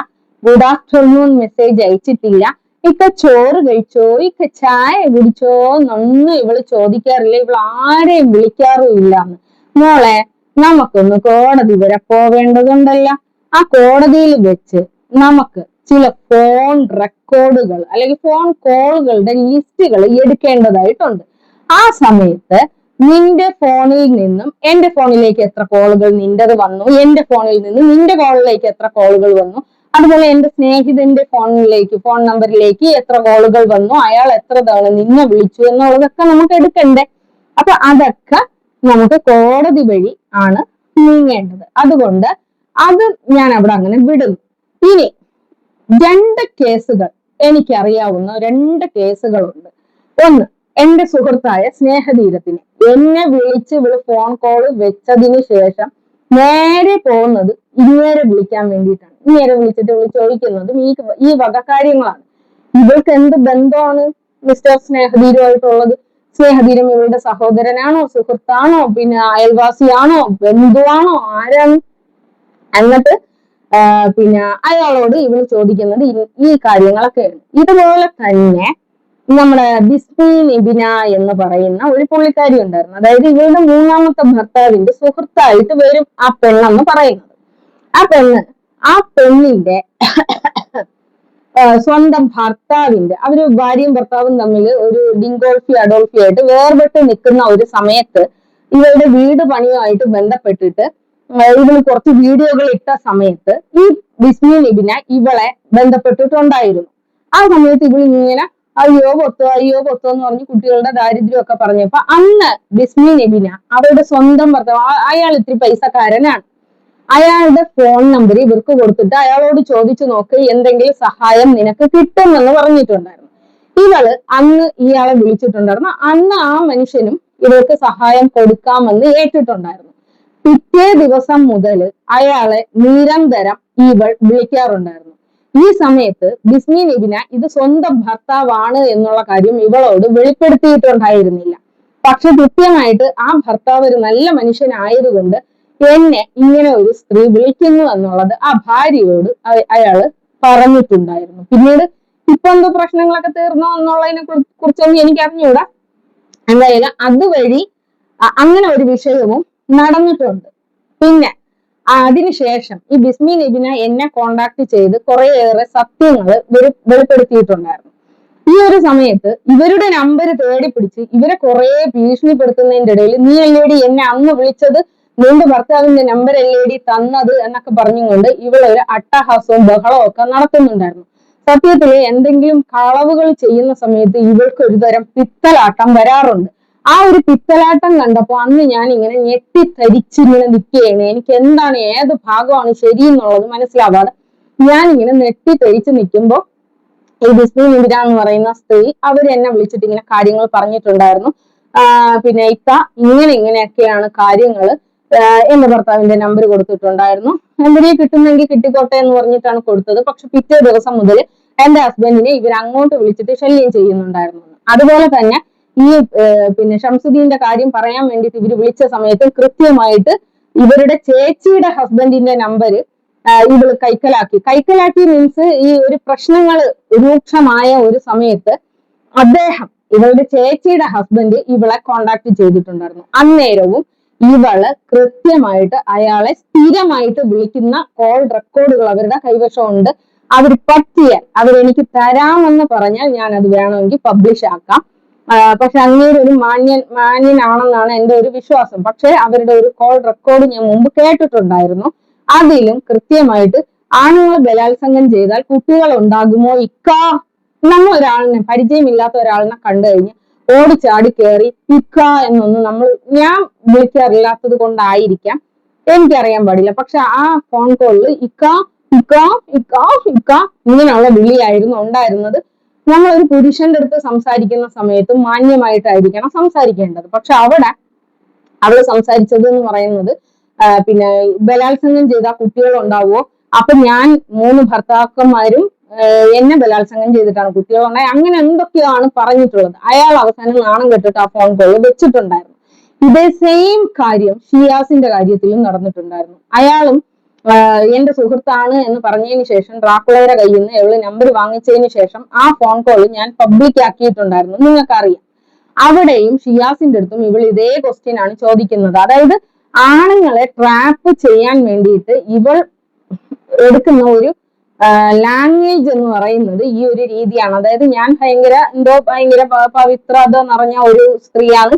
Speaker 1: ഗുഡ് ആഫ്റ്റർനൂൺ മെസ്സേജ് അയച്ചിട്ടില്ല, ഇക്ക ചോറ് കഴിച്ചോ, ഇക്ക ചായ കുടിച്ചോ എന്നൊന്നും ഇവള് ചോദിക്കാറില്ല. ഇവള് ആരെയും വിളിക്കാറും ഇല്ലാന്ന്. മോളെ, നമുക്കൊന്ന് കോടതി വരെ പോവേണ്ടതുണ്ടല്ല. ആ കോടതിയിൽ വെച്ച് നമുക്ക് ചില ഫോൺ റെക്കോർഡുകൾ അല്ലെങ്കിൽ ഫോൺ കോളുകളുടെ ലിസ്റ്റുകൾ എടുക്കേണ്ടതായിട്ടുണ്ട്. ആ സമയത്ത് നിന്റെ ഫോണിൽ നിന്നും എന്റെ ഫോണിലേക്ക് എത്ര കോളുകൾ നിന്റേത് വന്നു, എന്റെ ഫോണിൽ നിന്ന് നിന്റെ കോളിലേക്ക് എത്ര കോളുകൾ വന്നു, അതുപോലെ എന്റെ സ്നേഹിതന്റെ ഫോൺ നമ്പറിലേക്ക് എത്ര കോളുകൾ വന്നു, അയാൾ എത്ര തവണ നിന്നെ വിളിച്ചു എന്നുള്ളതൊക്കെ നമുക്ക് എടുക്കണ്ടേ? അപ്പൊ അതൊക്കെ നമുക്ക് കോടതി വഴി ആണ് നീങ്ങേണ്ടത്. അതുകൊണ്ട് അത് ഞാൻ അവിടെ അങ്ങനെ വിടുന്നു. ഇനി 2 കേസുകൾ എനിക്കറിയാവുന്ന 2 കേസുകളുണ്ട്. ഒന്ന്, എന്റെ സുഹൃത്തായ സ്നേഹതീരത്തിന് എന്നെ വിളിച്ച് ഫോൺ കോൾ വെച്ചതിന് ശേഷം നേരെ പോകുന്നത് ഇങ്ങേരെ വിളിക്കാൻ വേണ്ടിയിട്ടാണ്. ഇങ്ങേരെ വിളിച്ചിട്ട് ചോദിക്കുന്നതും ഈ വക കാര്യങ്ങളാണ്. ഇവൾക്ക് എന്ത് ബന്ധമാണ് മിസ്റ്റർ സ്നേഹധീരുമായിട്ടുള്ളത്? സ്നേഹധീരം ഇവളുടെ സഹോദരനാണോ, സുഹൃത്താണോ, പിന്നെ അയൽവാസിയാണോ, ബന്ധുവാണോ, ആരാണ്? എന്നിട്ട് പിന്നെ അയാളോട് ഇവൾ ചോദിക്കുന്നത് ഈ കാര്യങ്ങളൊക്കെയാണ്. ഇതുപോലെ തന്നെ നമ്മുടെ ബിസ്മി നിബിന എന്ന് പറയുന്ന ഒരു പുള്ളിക്കാരി ഉണ്ടായിരുന്നു. അതായത് ഇവളുടെ 3ാമത്തെ ഭർത്താവിന്റെ സുഹൃത്തായിട്ട് വരും ആ പെണ്ണെന്ന് പറയുന്നത്. ആ പെണ്ണിന്റെ സ്വന്തം ഭർത്താവിന്റെ, അവര് ഭാര്യയും ഭർത്താവും തമ്മിൽ ഒരു ഡിങ്കോൾഫി അഡോൾഫി ആയിട്ട് വേർപെട്ട് നിൽക്കുന്ന ഒരു സമയത്ത് ഇവരുടെ വീട് പണിയുമായിട്ട് ബന്ധപ്പെട്ടിട്ട് ഇവള് കുറച്ച് വീഡിയോകൾ ഇട്ട സമയത്ത് ഈ ബിസ്മി നിബിന ഇവളെ ബന്ധപ്പെട്ടിട്ടുണ്ടായിരുന്നു. ആ സമയത്ത് ഇവൾ ഇങ്ങനെ അയ്യോ പൊത്തോ എന്ന് പറഞ്ഞ് കുട്ടികളുടെ ദാരിദ്ര്യമൊക്കെ പറഞ്ഞപ്പോ അന്ന് ബിസ്മി നിബിന അവരുടെ സ്വന്തം ഭർത്താവ്, അയാൾ ഇത്തിരി പൈസക്കാരനാണ്, അയാളുടെ ഫോൺ നമ്പർ ഇവർക്ക് കൊടുത്തിട്ട് അയാളോട് ചോദിച്ചു നോക്ക്, എന്തെങ്കിലും സഹായം നിനക്ക് കിട്ടുമെന്ന് പറഞ്ഞിട്ടുണ്ടായിരുന്നു. ഇവള് അന്ന് ഇയാളെ വിളിച്ചിട്ടുണ്ടായിരുന്നു. അന്ന് ആ മനുഷ്യനും ഇവർക്ക് സഹായം കൊടുക്കാമെന്ന് ഏറ്റിട്ടുണ്ടായിരുന്നു. പിറ്റേ ദിവസം മുതൽ അയാളെ നിരന്തരം ഇവൾ വിളിക്കാറുണ്ടായിരുന്നു. ഈ സമയത്ത് ബിസ്മി നിബിന ഇത് സ്വന്തം ഭർത്താവാണ് എന്നുള്ള കാര്യം ഇവളോട് വെളിപ്പെടുത്തിയിട്ടുണ്ടായിരുന്നില്ല. പക്ഷെ കൃത്യമായിട്ട് ആ ഭർത്താവ് ഒരു നല്ല മനുഷ്യനായതുകൊണ്ട് എന്നെ ഇങ്ങനെ ഒരു സ്ത്രീ വിളിക്കുന്നു എന്നുള്ളത് ആ ഭാര്യയോട് അയാള് പറഞ്ഞിട്ടുണ്ടായിരുന്നു. പിന്നീട് ഇപ്പൊ എന്തോ പ്രശ്നങ്ങളൊക്കെ തീർന്നോ എന്നുള്ളതിനെ കുറിച്ചൊന്നും എനിക്ക് അറിഞ്ഞൂടാ. എന്തായാലും അതുവഴി അങ്ങനെ ഒരു വിഷയവും നടന്നിട്ടുണ്ട്. പിന്നെ അതിനുശേഷം ഈ ബിസ്മി നിബിന എന്നെ കോണ്ടാക്ട് ചെയ്ത് കുറേയേറെ സത്യങ്ങൾ വെളിപ്പെടുത്തിയിട്ടുണ്ടായിരുന്നു. ഈ ഒരു സമയത്ത് ഇവരുടെ നമ്പർ തേടി പിടിച്ച് ഇവരെ കുറെ ഭീഷണിപ്പെടുത്തുന്നതിന്റെ ഇടയിൽ നീ അല്ലേടി എന്നെ അന്ന് വിളിച്ചത്, നിന്റെ ഭർത്താവിന്റെ നമ്പർ അല്ലേടി തന്നത് എന്നൊക്കെ പറഞ്ഞുകൊണ്ട് ഇവളൊരു അട്ടഹാസവും ബഹളവും ഒക്കെ നടത്തുന്നുണ്ടായിരുന്നു. സത്യത്തില് എന്തെങ്കിലും കളവുകൾ ചെയ്യുന്ന സമയത്ത് ഇവൾക്ക് ഒരു തരം പിത്തലാട്ടം വരാറുണ്ട്. ആ ഒരു പിത്തലാട്ടം കണ്ടപ്പോ അന്ന് ഞാൻ ഇങ്ങനെ ഞെട്ടിത്തരിച്ചിങ്ങനെ നിൽക്കുകയാണ്. എനിക്ക് എന്താണ്, ഏത് ഭാഗമാണ് ശരി എന്നുള്ളത് മനസ്സിലാവാതെ ഞാൻ ഇങ്ങനെ നെട്ടിത്തരിച്ച് നിൽക്കുമ്പോ ഈ ബിസ്മി നിബിന എന്ന് പറയുന്ന സ്ത്രീ അവര് എന്നെ വിളിച്ചിട്ട് ഇങ്ങനെ കാര്യങ്ങൾ പറഞ്ഞിട്ടുണ്ടായിരുന്നു. പിന്നെ ഇങ്ങനെയൊക്കെയാണ് കാര്യങ്ങൾ, എന്റെ ഭർത്താവിന്റെ നമ്പർ കൊടുത്തിട്ടുണ്ടായിരുന്നു, എന്തിനെ കിട്ടുന്നെങ്കിൽ കിട്ടിക്കോട്ടെ എന്ന് പറഞ്ഞിട്ടാണ് കൊടുത്തത്. പക്ഷെ പിറ്റേ ദിവസം മുതൽ എന്റെ ഹസ്ബൻഡിനെ ഇവർ അങ്ങോട്ട് വിളിച്ചിട്ട് ശല്യം ചെയ്യുന്നുണ്ടായിരുന്നു. അതുപോലെ തന്നെ ഈ പിന്നെ ഷംസുദ്ദീന്റെ കാര്യം പറയാൻ വേണ്ടിയിട്ട് ഇവർ വിളിച്ച സമയത്ത് കൃത്യമായിട്ട് ഇവരുടെ ചേച്ചിയുടെ ഹസ്ബൻഡിന്റെ നമ്പർ ഇവള് കൈക്കലാക്കി മീൻസ് ഈ ഒരു പ്രശ്നങ്ങൾ രൂക്ഷമായ ഒരു സമയത്ത് അദ്ദേഹം, ഇവളുടെ ചേച്ചിയുടെ ഹസ്ബൻഡ് ഇവളെ കോണ്ടാക്ട് ചെയ്തിട്ടുണ്ടായിരുന്നു. അന്നേരവും ഇവള് കൃത്യമായിട്ട് അയാളെ സ്ഥിരമായിട്ട് വിളിക്കുന്ന കോൾ റെക്കോർഡുകൾ അവരുടെ കൈവശമുണ്ട്. അവർ പറ്റിയാൽ അവരെനിക്ക് തരാമെന്ന് പറഞ്ഞാൽ ഞാൻ അത് വേണമെങ്കിൽ പബ്ലിഷ് ആക്കാം. പക്ഷെ അങ്ങേര് ഒരു മാന്യനാണെന്നാണ് എന്റെ ഒരു വിശ്വാസം. പക്ഷെ അവരുടെ ഒരു കോൾ റെക്കോർഡ് ഞാൻ മുമ്പ് കേട്ടിട്ടുണ്ടായിരുന്നു. അതിലും കൃത്യമായിട്ട് ആണുങ്ങൾ ബലാത്സംഗം ചെയ്താൽ കുട്ടികൾ ഉണ്ടാകുമോ ഇക്കാ, നമ്മൾ ഒരാളിനെ, പരിചയമില്ലാത്ത ഒരാളിനെ കണ്ടു കഴിഞ്ഞ് ഓടിച്ചാടി കയറി ഇക്ക എന്നൊന്നും ഞാൻ വിളിക്കാറില്ലാത്തത് കൊണ്ടായിരിക്കാം, എനിക്കറിയാൻ പാടില്ല. പക്ഷെ ആ ഫോൺ കോളിൽ ഇക്ക ഇക്ക ഇക്ക ഇക്ക ഇങ്ങനെയുള്ള വിളിയായിരുന്നു ഉണ്ടായിരുന്നത്. നമ്മൾ ഒരു പുരുഷന്റെ അടുത്ത് സംസാരിക്കുന്ന സമയത്ത് മാന്യമായിട്ടായിരിക്കണം സംസാരിക്കേണ്ടത്. പക്ഷെ അവിടെ അവള് സംസാരിച്ചത് എന്ന് പറയുന്നത് പിന്നെ ബലാത്സംഗം ചെയ്താൽ കുട്ടികൾ ഉണ്ടാവുമോ, അപ്പൊ ഞാൻ 3 ഭർത്താക്കന്മാരും എന്നെ ബലാത്സംഗം ചെയ്തിട്ടാണ് കുട്ടികളുണ്ടായി, അങ്ങനെ എന്തൊക്കെയാണ് പറഞ്ഞിട്ടുള്ളത്. അയാൾ അവസാനം നാണം കെട്ടിട്ട് ആ ഫോൺ കോൾ വെച്ചിട്ടുണ്ടായിരുന്നു. ഇതേ സെയിം കാര്യം ഷിയാസിന്റെ കാര്യത്തിലും നടന്നിട്ടുണ്ടായിരുന്നു. അയാളും എന്റെ സുഹൃത്താണ് എന്ന് പറഞ്ഞതിന് ശേഷം ഡ്രാക്കുളയുടെ കയ്യിൽ നിന്ന് ഇവള് നമ്പർ വാങ്ങിച്ചതിന് ശേഷം ആ ഫോൺ കോൾ ഞാൻ പബ്ലിക് ആക്കിയിട്ടുണ്ടായിരുന്നു, നിങ്ങൾക്കറിയാം. അവിടെയും ഷിയാസിന്റെ അടുത്തും ഇവൾ ഇതേ ക്വസ്റ്റ്യൻ ആണ് ചോദിക്കുന്നത്. അതായത് ആണുങ്ങളെ ട്രാപ്പ് ചെയ്യാൻ വേണ്ടിയിട്ട് ഇവൾ എടുക്കുന്ന ഒരു ലാംഗ്വേജ് എന്ന് പറയുന്നത് ഈ ഒരു രീതിയാണ്. അതായത് ഞാൻ ഭയങ്കര പവിത്രത നിറഞ്ഞ ഒരു സ്ത്രീയാണ്,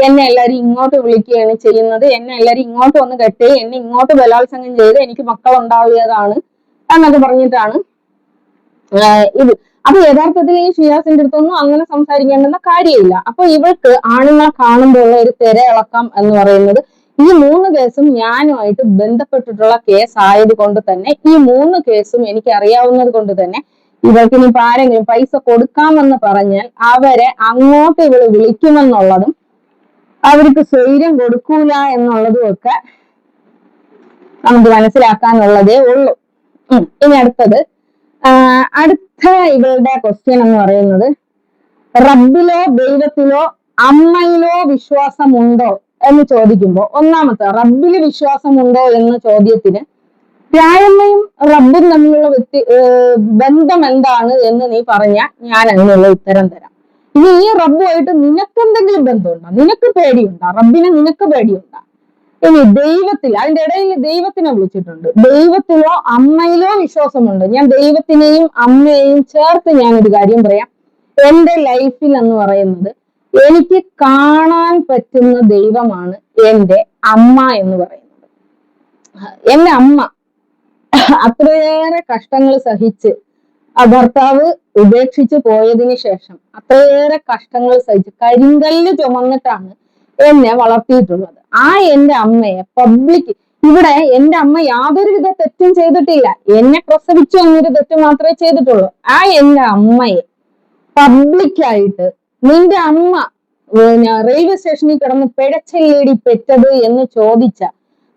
Speaker 1: എന്നെ എല്ലാരും ഇങ്ങോട്ട് വിളിക്കുകയാണ് ചെയ്യുന്നത്, എന്നെ എല്ലാരും ഇങ്ങോട്ട് വന്ന് കെട്ടി എന്നെ ഇങ്ങോട്ട് ബലാത്സംഗം ചെയ്ത് എനിക്ക് മക്കൾ ഉണ്ടാവുകയാണ് എന്നൊക്കെ പറഞ്ഞിട്ടാണ് ഇത്. അപ്പൊ യഥാർത്ഥത്തിൽ ഈ ഷിയാസിന്റെ അടുത്തൊന്നും അങ്ങനെ സംസാരിക്കേണ്ടുന്ന കാര്യമില്ല. അപ്പൊ ഇവൾക്ക് ആണുങ്ങളെ കാണുമ്പോൾ ഉള്ള ഒരു തിരയിളക്കം എന്ന് പറയുന്നത് ഈ 3 കേസും ഞാനുമായിട്ട് ബന്ധപ്പെട്ടിട്ടുള്ള കേസ് ആയത് കൊണ്ട് തന്നെ, ഈ 3 കേസും എനിക്ക് അറിയാവുന്നത് കൊണ്ട് തന്നെ ഇവൾക്ക് ഇനിയിപ്പോ ആരെങ്കിലും പൈസ കൊടുക്കാമെന്ന് പറഞ്ഞാൽ അവരെ അങ്ങോട്ട് ഇവള് വിളിക്കുമെന്നുള്ളതും അവർക്ക് സ്വൈര്യം കൊടുക്കൂല എന്നുള്ളതും ഒക്കെ നമുക്ക് മനസ്സിലാക്കാനുള്ളതേ ഉള്ളൂ. ഇനി അടുത്തത് അടുത്ത ഇവളുടെ ക്വസ്റ്റ്യൻ എന്ന് പറയുന്നത്, റബ്ബിലോ ദൈവത്തിലോ അമ്മയിലോ വിശ്വാസമുണ്ടോ എന്ന് ചോദിക്കുമ്പോൾ, ഒന്നാമത്തെ റബ്ബില് വിശ്വാസമുണ്ടോ എന്ന ചോദ്യത്തിന് രായമ്മയും റബ്ബും തമ്മിലുള്ള ബന്ധം എന്താണ് എന്ന് നീ പറഞ്ഞാൽ ഞാൻ അതിനുള്ള ഉത്തരം തരാം. ഇനി ഈ റബ്ബുമായിട്ട് നിനക്കെന്തെങ്കിലും ബന്ധമുണ്ടോ? നിനക്ക് പേടിയുണ്ടോ? റബ്ബിനെ നിനക്ക് പേടിയുണ്ടോ? ഇനി ദൈവത്തിൽ, അതിന്റെ ഇടയിൽ ദൈവത്തിനെ വിളിച്ചിട്ടുണ്ട്. ദൈവത്തിലോ അമ്മയിലോ വിശ്വാസമുണ്ട്. ഞാൻ ദൈവത്തിനെയും അമ്മയെയും ചേർത്ത് ഞാനൊരു കാര്യം പറയാം. എന്റെ ലൈഫിൽ എന്ന് പറയുന്നത് എനിക്ക് കാണാൻ പറ്റുന്ന ദൈവമാണ് എന്റെ അമ്മ എന്ന് പറയുന്നത്. എന്റെ അമ്മ അത്രയേറെ കഷ്ടങ്ങൾ സഹിച്ച് ഭർത്താവ് ഉപേക്ഷിച്ച് പോയതിനു ശേഷം അത്രയേറെ കഷ്ടങ്ങൾ സഹിച്ച് കരിങ്കല്ല് ചുമന്നിട്ടാണ് എന്നെ വളർത്തിയിട്ടുള്ളത്. ആ എന്റെ അമ്മയെ പബ്ലിക്, ഇവിടെ എന്റെ അമ്മ യാതൊരുവിധ തെറ്റും ചെയ്തിട്ടില്ല, എന്നെ പ്രസവിച്ചു എന്നൊരു തെറ്റ് മാത്രമേ ചെയ്തിട്ടുള്ളൂ. ആ എന്റെ അമ്മയെ പബ്ലിക്കായിട്ട് നിന്റെ അമ്മ റെയിൽവേ സ്റ്റേഷനിൽ കിടന്ന് പിഴച്ചല്ലേടി പെറ്റത് എന്ന് ചോദിച്ച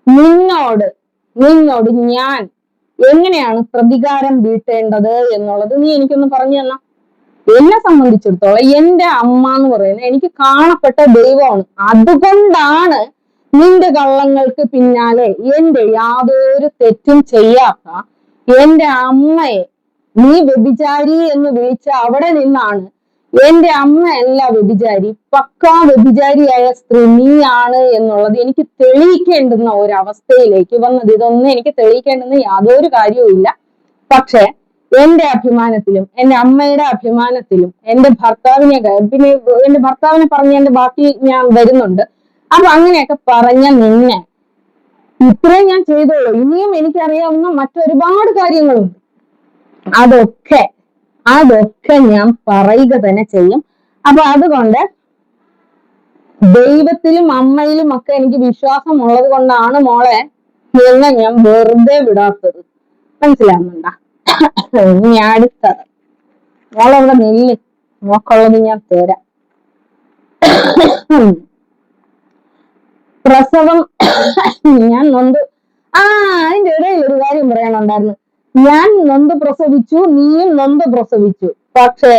Speaker 1: നിന്നോട് ഞാൻ എങ്ങനെയാണ് പ്രതികാരം വീട്ടേണ്ടത് എന്നുള്ളത് നീ എനിക്കൊന്ന് പറഞ്ഞു തന്നാ. എന്നെ സംബന്ധിച്ചിടത്തോളം എന്റെ അമ്മ എന്ന് പറയുന്നത് എനിക്ക് കാണപ്പെട്ട ദൈവമാണ്. അതുകൊണ്ടാണ് നിന്റെ കള്ളങ്ങൾക്ക് പിന്നാലെ എന്റെ യാതൊരു തെറ്റും ചെയ്യാത്ത എന്റെ അമ്മയെ നീ വ്യഭിചാരി എന്ന് വിളിച്ച അവിടെ നിന്നാണ് എന്റെ അമ്മയല്ല വ്യഭിചാരി, പക്കാ വ്യഭിചാരിയായ സ്ത്രീ നീയാണ് എന്നുള്ളത് എനിക്ക് തെളിയിക്കേണ്ടുന്ന ഒരവസ്ഥയിലേക്ക് വന്നത്. ഇതൊന്നും എനിക്ക് തെളിയിക്കേണ്ടുന്ന യാതൊരു കാര്യവുമില്ല. പക്ഷെ എന്റെ അഭിമാനത്തിലും എന്റെ അമ്മയുടെ അഭിമാനത്തിലും എന്റെ ഭർത്താവിനെ, പിന്നെ എന്റെ ഭർത്താവിനെ പറഞ്ഞ എന്റെ ബാക്കി ഞാൻ വരുന്നുണ്ട്. അപ്പൊ അങ്ങനെയൊക്കെ പറഞ്ഞ നിന്നെ ഇത്രയും ഞാൻ ചെയ്തോളൂ. ഇനിയും എനിക്കറിയാവുന്ന മറ്റൊരുപാട് കാര്യങ്ങളുണ്ട്. അതൊക്കെ ഞാൻ പറയുക തന്നെ ചെയ്യും. അപ്പൊ അതുകൊണ്ട് ദൈവത്തിലും അമ്മയിലും ഒക്കെ എനിക്ക് വിശ്വാസം ഉള്ളത് കൊണ്ടാണ് മോളെ നിന്നെ ഞാൻ വെറുതെ വിടാത്തത്. മനസ്സിലാവുന്നുണ്ടാ? ഇനി അടുത്തത്, മോളവിടെ നെല്ല് നോക്കുള്ളത് ഞാൻ തരാം. പ്രസവം ഞാൻ നൊന്ത്, അതിന്റെ ഇടയിൽ ഒരു കാര്യം പറയാനുണ്ടായിരുന്നു. ഞാൻ നൊന്ത് പ്രസവിച്ചു, നീയും നൊന്ത് പ്രസവിച്ചു. പക്ഷെ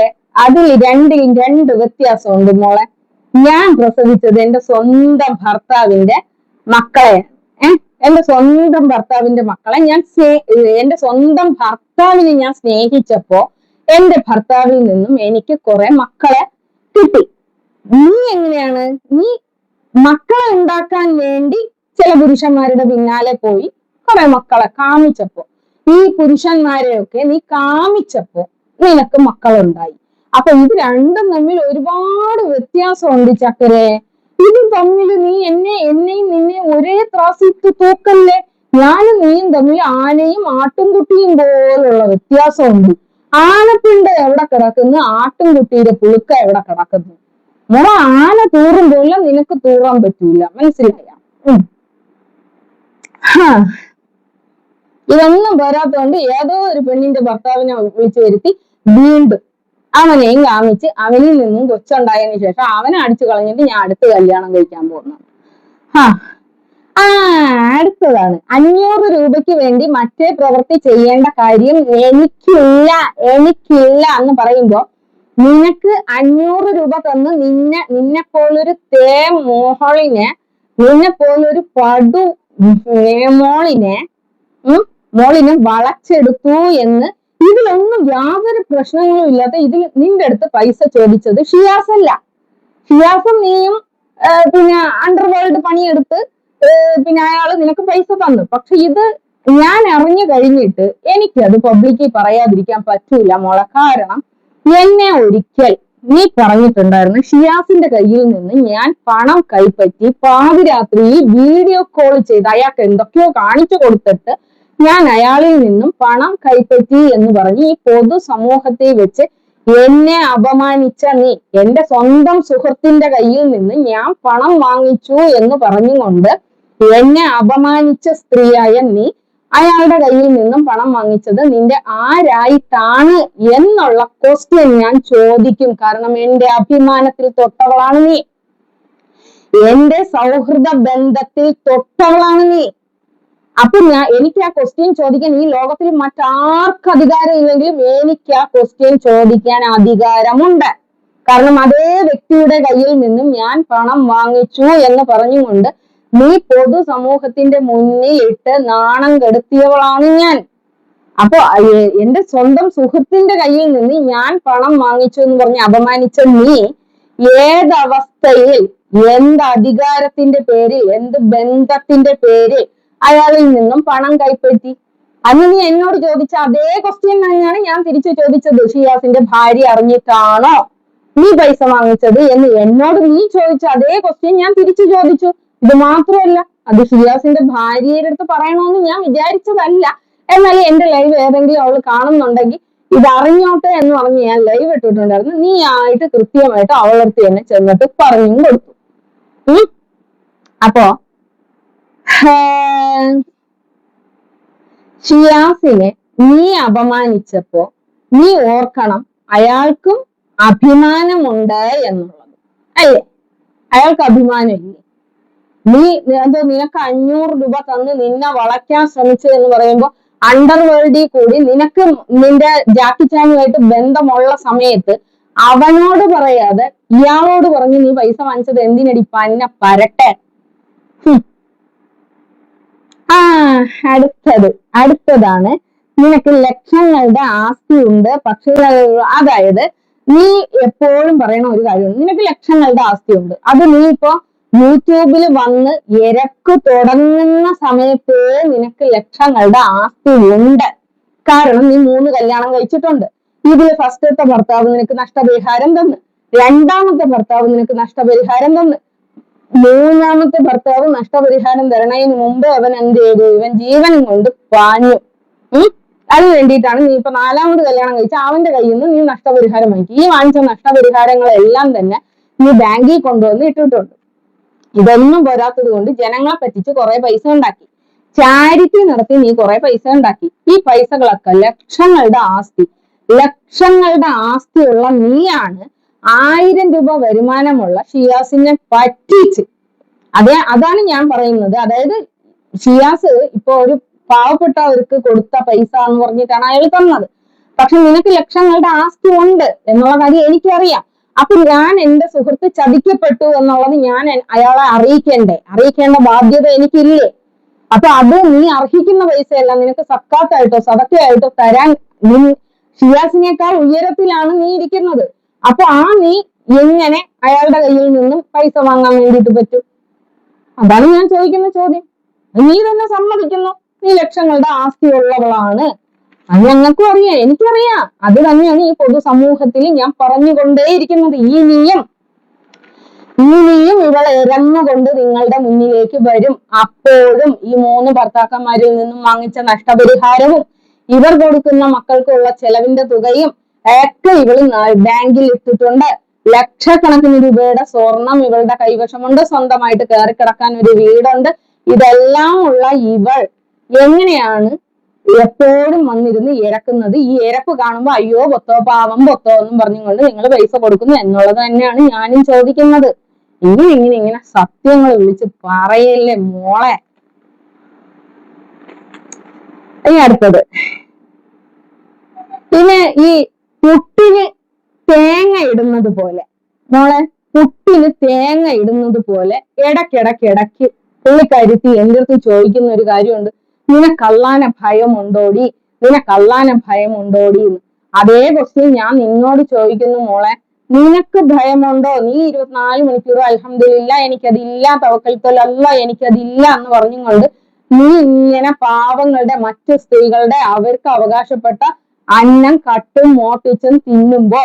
Speaker 1: അതിൽ രണ്ടിലും രണ്ട് വ്യത്യാസമുണ്ട് മോളെ. ഞാൻ പ്രസവിച്ചത് എന്റെ സ്വന്തം ഭർത്താവിന്റെ മക്കളെ, എന്റെ സ്വന്തം ഭർത്താവിന്റെ മക്കളെ എന്റെ സ്വന്തം ഭർത്താവിനെ ഞാൻ സ്നേഹിച്ചപ്പോ എന്റെ ഭർത്താവിൽ നിന്നും എനിക്ക് കുറെ മക്കളെ കിട്ടി. നീ എങ്ങനെയാണ്? നീ മക്കളെ ഉണ്ടാക്കാൻ വേണ്ടി ചില പുരുഷന്മാരുടെ പിന്നാലെ പോയി കുറെ മക്കളെ കാമിച്ചപ്പോ, ഈ പുരുഷന്മാരെയൊക്കെ നീ കാമിച്ചപ്പോ നിനക്ക് മക്കളുണ്ടായി. അപ്പൊ ഇത് രണ്ടും തമ്മിൽ ഒരുപാട് വ്യത്യാസമുണ്ട് ചക്കരെ. ഇത് തമ്മിൽ നീ എന്നെയും നിന്നെ ഒരേ ത്രാസിത്ത് തൂക്കല്ലേ. ഞാനും നീയും തമ്മിൽ ആനയും ആട്ടുംകുട്ടിയും പോലുള്ള വ്യത്യാസമുണ്ട്. ആനപ്പിണ്ട എവിടെ കിടക്കുന്നു, ആട്ടുംകുട്ടിയുടെ പുളുക്ക എവിടെ കിടക്കുന്നു. മോളെ ആന തൂറുമ്പോല നിനക്ക് തൂറാൻ പറ്റൂല. മനസ്സിലായ? ഇതൊന്നും വരാത്തോണ്ട് ഏതോ ഒരു പെണ്ണിന്റെ ഭർത്താവിനെ വിളിച്ചു വരുത്തി വീണ്ടും അവനെയും കാമിച്ച് അവനിൽ നിന്നും കൊച്ചുണ്ടായതിനു ശേഷം അവനെ അടിച്ചു കളഞ്ഞിട്ട് ഞാൻ അടുത്ത് കല്യാണം കഴിക്കാൻ പോകുന്നു. അടുത്തതാണ്, 500 രൂപയ്ക്ക് വേണ്ടി മറ്റേ പ്രവൃത്തി ചെയ്യേണ്ട കാര്യം എനിക്കില്ല എന്ന് പറയുമ്പോ, നിനക്ക് 500 രൂപ തന്ന് നിന്നെ പോലൊരു മോളിനെ, നിന്നെ പോലൊരു പടു മോളിനെ വളച്ചെടുത്തു എന്ന് ഇതിലൊന്നും യാതൊരു പ്രശ്നങ്ങളും ഇല്ലാത്ത ഇതിൽ നിന്റെ അടുത്ത് പൈസ ചോദിച്ചത് ഷിയാസല്ല. ഷിയാസും നീയും പിന്നെ അണ്ടർവേൾഡ് പണിയെടുത്ത് പിന്നെ അയാള് നിനക്ക് പൈസ തന്നു. പക്ഷെ ഇത് ഞാൻ അറിഞ്ഞു കഴിഞ്ഞിട്ട് എനിക്കത് പബ്ലിക്കിൽ പറയാതിരിക്കാൻ പറ്റൂല മോളെ. കാരണം എന്നെ ഒരിക്കൽ നീ പറഞ്ഞിട്ടുണ്ടായിരുന്നു, ഷിയാസിന്റെ കയ്യിൽ നിന്ന് ഞാൻ പണം കൈപ്പറ്റി പാതിരാത്രിയിൽ വീഡിയോ കോൾ ചെയ്ത് അയാൾക്ക് എന്തൊക്കെയോ കാണിച്ചു കൊടുത്തിട്ട് ഞാൻ അയാളിൽ നിന്നും പണം കൈപ്പറ്റി എന്ന് പറഞ്ഞ് ഈ പൊതു സമൂഹത്തിൽ വെച്ച് എന്നെ അപമാനിച്ച നീ, എന്റെ സ്വന്തം സുഹൃത്തിന്റെ കയ്യിൽ നിന്ന് ഞാൻ പണം വാങ്ങിച്ചു എന്ന് പറഞ്ഞുകൊണ്ട് എന്നെ അപമാനിച്ച സ്ത്രീയായ നീ അയാളുടെ കയ്യിൽ നിന്നും പണം വാങ്ങിച്ചത് നിന്റെ ആരായിട്ടാണ് എന്നുള്ള ക്വസ്റ്റ്യൻ ഞാൻ ചോദിക്കും. കാരണം എന്റെ അഭിമാനത്തിൽ തൊട്ടവളാണ് നീ, എന്റെ സൗഹൃദ ബന്ധത്തിൽ തൊട്ടവളാണ് നീ. അപ്പൊ എനിക്ക് ആ ക്വസ്റ്റ്യൻ ചോദിക്കാൻ ഈ ലോകത്തിൽ മറ്റാർക്ക് അധികാരം ഇല്ലെങ്കിലും എനിക്ക് ആ ക്വസ്റ്റ്യൻ ചോദിക്കാൻ അധികാരമുണ്ട്. കാരണം അതേ വ്യക്തിയുടെ കയ്യിൽ നിന്നും ഞാൻ പണം വാങ്ങിച്ചു എന്ന് പറഞ്ഞുകൊണ്ട് നീ പൊതുസമൂഹത്തിന്റെ മുന്നിൽ ഇട്ട് നാണം കെടുത്തിയവളാണ് ഞാൻ. അപ്പൊ എന്റെ സ്വന്തം സുഹൃത്തിന്റെ കയ്യിൽ നിന്ന് ഞാൻ പണം വാങ്ങിച്ചു എന്ന് പറഞ്ഞ് അപമാനിച്ച നീ ഏതവസ്ഥയിൽ, എന്ത് അധികാരത്തിന്റെ പേരിൽ, എന്ത് ബന്ധത്തിന്റെ പേരിൽ അയാളിൽ നിന്നും പണം കൈപ്പറ്റി? അന്ന് നീ എന്നോട് ചോദിച്ച അതേ ക്വസ്റ്റ്യൻ തന്നെയാണ് ഞാൻ തിരിച്ചു ചോദിച്ചത്. ഷിയാസിന്റെ ഭാര്യ അറിഞ്ഞിട്ടാണോ നീ പൈസ വാങ്ങിച്ചത് എന്ന് എന്നോട് നീ ചോദിച്ച അതേ ക്വസ്റ്റ്യൻ ഞാൻ തിരിച്ചു ചോദിച്ചു. ഇത് മാത്രമല്ല, അത് ഷിയാസിന്റെ ഭാര്യയുടെ അടുത്ത് പറയണമെന്ന് ഞാൻ വിചാരിച്ചതല്ല. എന്നാൽ എന്റെ ലൈവ് ഏതെങ്കിലും അവൾ കാണുന്നുണ്ടെങ്കിൽ ഇത് അറിഞ്ഞോട്ടെ എന്ന് പറഞ്ഞ് ഞാൻ ലൈവ് ഇട്ടിട്ടുണ്ടായിരുന്നു. നീ ആയിട്ട് കൃത്യമായിട്ട് അവളടുത്ത് തന്നെ ചെന്നിട്ട് പറഞ്ഞും കൊടുത്തു. അപ്പോ ഷിയാസിനെ നീ അപമാനിച്ചപ്പോ നീ ഓർക്കണം, അയാൾക്കും അഭിമാനമുണ്ട് എന്നുള്ളത്, അല്ലേ? അയാൾക്ക് അഭിമാനമില്ലേ? നീ നിനക്ക് 500 രൂപ തന്ന് നിന്നെ വളയ്ക്കാൻ ശ്രമിച്ചു എന്ന് പറയുമ്പോൾ അണ്ടർവേൾഡിൽ കൂടി നിനക്ക് നിന്റെ ജാക്കി ചാനുമായിട്ട് ബന്ധമുള്ള സമയത്ത് അവനോട് പറയാതെ ഇയാളോട് പറഞ്ഞ് നീ പൈസ വാങ്ങിച്ചത് എന്തിനടി പന്ന പരട്ടെ? അടുത്തതാണ് നിനക്ക് ലക്ഷങ്ങളുടെ ആസ്തി ഉണ്ട്. പക്ഷേ അതായത് നീ എപ്പോഴും പറയണ ഒരു കാര്യമാണ്, നിനക്ക് ലക്ഷങ്ങളുടെ ആസ്തി ഉണ്ട്. അത് നീ ഇപ്പോ യൂട്യൂബിൽ വന്ന് ഇരക്ക് തുടങ്ങുന്ന സമയത്ത് നിനക്ക് ലക്ഷങ്ങളുടെ ആസ്തി ഉണ്ട്. കാരണം നീ 3 കല്യാണം കഴിച്ചിട്ടുണ്ട്. ഇതിൽ ഫസ്റ്റത്തെ ഭർത്താവ് നിനക്ക് നഷ്ടപരിഹാരം തന്നു, രണ്ടാമത്തെ ഭർത്താവ് നിനക്ക് നഷ്ടപരിഹാരം തന്നു, മൂന്നാമത്തെ ഭർത്താവ് നഷ്ടപരിഹാരം തരണതിന് മുമ്പ് അവൻ എന്ത് ചെയ്തു? ഇവൻ ജീവൻ കൊണ്ട് പാഞ്ഞു. അത് വേണ്ടിയിട്ടാണ് നീ ഇപ്പൊ 4ാമത് കല്യാണം കഴിച്ച അവന്റെ കയ്യിൽ നിന്ന് നീ നഷ്ടപരിഹാരം വാങ്ങിക്കും. ഈ വാങ്ങിച്ച നഷ്ടപരിഹാരങ്ങളെല്ലാം തന്നെ നീ ബാങ്കിൽ കൊണ്ടുവന്ന് ഇട്ടിട്ടുണ്ട്. ഇതൊന്നും പോരാത്തത് കൊണ്ട് ജനങ്ങളെ പറ്റിച്ച് കുറെ പൈസ ഉണ്ടാക്കി, ചാരിറ്റി നടത്തി നീ കുറെ പൈസ ഉണ്ടാക്കി. ഈ പൈസകളൊക്കെ ലക്ഷങ്ങളുടെ ആസ്തിയുള്ള നീയാണ് 1000 രൂപ വരുമാനമുള്ള ഷിയാസിനെ പറ്റിച്ച്. അതാണ് ഞാൻ പറയുന്നത്. അതായത് ഷിയാസ് ഇപ്പൊ ഒരു പാവപ്പെട്ടവർക്ക് കൊടുത്ത പൈസ എന്ന് പറഞ്ഞിട്ടാണ് അയാൾ തന്നത്. പക്ഷെ നിനക്ക് ലക്ഷങ്ങളുടെ ആസ്തി ഉണ്ട് എന്നുള്ള കാര്യം എനിക്കറിയാം. അപ്പൊ ഞാൻ എന്റെ സുഹൃത്ത് ചതിക്കപ്പെട്ടു എന്നുള്ളത് ഞാൻ അയാളെ അറിയിക്കേണ്ട ബാധ്യത എനിക്കില്ലേ? അപ്പൊ അത് നീ അർഹിക്കുന്ന പൈസയല്ല, നിനക്ക് സക്കാത്തായിട്ടോ സദക്കയായിട്ടോ തരാൻ ഷിയാസിനേക്കാൾ ഉയരത്തിലാണ് നീ ഇരിക്കുന്നത്. അപ്പൊ നീ എങ്ങനെ അയാളുടെ കയ്യിൽ നിന്നും പൈസ വാങ്ങാൻ വേണ്ടിയിട്ട് പറ്റും? അതാണ് ഞാൻ ചോദിക്കുന്ന ചോദ്യം. നീ തന്നെ സമ്മതിക്കുന്നു നീ ലക്ഷങ്ങളുടെ ആസ്തിയുള്ളവളാണ്. അത് ഞങ്ങൾക്കും അറിയാം, എനിക്കറിയാം. അത് തന്നെയാണ് ഈ പൊതുസമൂഹത്തിൽ ഞാൻ പറഞ്ഞുകൊണ്ടേയിരിക്കുന്നത്. ഇനിയും ഇവൾ ഇറങ്ങുകൊണ്ട് നിങ്ങളുടെ മുന്നിലേക്ക് വരും. അപ്പോഴും ഈ 3 ഭർത്താക്കന്മാരിൽ നിന്നും വാങ്ങിച്ച നഷ്ടപരിഹാരവും ഇവർ കൊടുക്കുന്ന മക്കൾക്കുള്ള ചെലവിന്റെ തുകയും ഒക്കെ ഇവൾ ബാങ്കിൽ ഇട്ടിട്ടുണ്ട്. ലക്ഷക്കണക്കിന് രൂപയുടെ സ്വർണം ഇവളുടെ കൈവശമുണ്ട്. സ്വന്തമായിട്ട് കയറി കിടക്കാൻ ഒരു വീടുണ്ട്. ഇതെല്ലാം ഉള്ള ഇവൾ എങ്ങനെയാണ് എപ്പോഴും വന്നിരുന്ന് ഇരക്കുന്നത്? ഈ ഇരപ്പ് കാണുമ്പോ അയ്യോ പൊത്തോ പാവം പൊത്തോ എന്നും പറഞ്ഞുകൊണ്ട് നിങ്ങൾ പൈസ കൊടുക്കുന്നു എന്നുള്ളത് തന്നെയാണ് ഞാനും ചോദിക്കുന്നത്. ഇങ്ങനെ സത്യങ്ങൾ വിളിച്ച് പറയല്ലേ മോളെ. ഇനി അടുത്തത്, പിന്നെ ഈ പുട്ടിന് തേങ്ങ ഇടുന്നത് പോലെ, മോളെ പുട്ടിന് തേങ്ങ ഇടുന്നത് പോലെ ഇടയ്ക്ക് പുള്ളിക്കാരുത്തി എന്റെ അടുത്ത് ചോദിക്കുന്ന ഒരു കാര്യമുണ്ട്, നിനക്കള്ളാന ഭയമുണ്ടോടി എന്ന്. അതേ ക്വസ്റ്റ്യൻ ഞാൻ നിന്നോട് ചോദിക്കുന്നു മോളെ, നിനക്ക് ഭയമുണ്ടോ? നീ 24 മണിക്കൂർ അൽഹംദുലില്ലാ എനിക്കതില്ല, തവക്കൽത്തുഅലല്ലാ എനിക്കതില്ല എന്ന് പറഞ്ഞുകൊണ്ട് നീ ഇങ്ങനെ പാവങ്ങളുടെ, മറ്റു സ്ത്രീകളുടെ അവർക്ക് അവകാശപ്പെട്ട അന്നം കട്ടും മോട്ടിച്ചും തിന്നുമ്പോ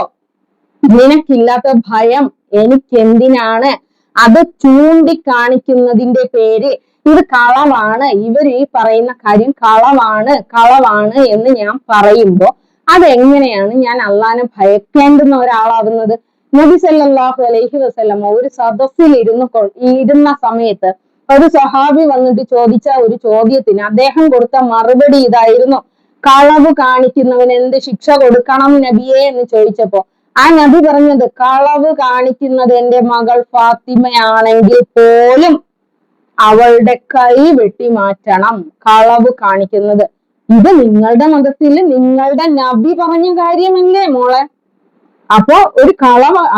Speaker 1: നിനക്കില്ലാത്ത ഭയം എനിക്കെന്തിനാണ്? അത് ചൂണ്ടിക്കാണിക്കുന്നതിന്റെ പേര് ഇത് കളവാണ്, ഇവർ ഈ പറയുന്ന കാര്യം കളവാണ് എന്ന് ഞാൻ പറയുമ്പോ അതെങ്ങനെയാണ് ഞാൻ അള്ളാനെ ഭയക്കേണ്ടുന്ന ഒരാളാവുന്നത്? നബി സല്ലല്ലാഹു അലൈഹി വസല്ലം ഒരു സദസ്സിൽ ഇരുന്ന സമയത്ത് ഒരു സ്വഹാബി വന്നിട്ട് ചോദിച്ച ഒരു ചോദ്യത്തിന് അദ്ദേഹം കൊടുത്ത മറുപടി ഇതായിരുന്നു: കളവ് കാണിക്കുന്നവന് എന്ത് ശിക്ഷ കൊടുക്കണം നബിയെ എന്ന് ചോദിച്ചപ്പോ ആ നബി പറഞ്ഞത്, കളവ് കാണിക്കുന്നത് എന്റെ മകൾ ഫാത്തിമയാണെങ്കിൽ പോലും അവളുടെ കൈ വെട്ടി മാറ്റണം. കളവ് കാണിക്കുന്നത് ഇത് നിങ്ങളുടെ മതത്തിൽ നിങ്ങളുടെ നബി പറഞ്ഞ കാര്യമല്ലേ മോളെ? അപ്പോ ഒരു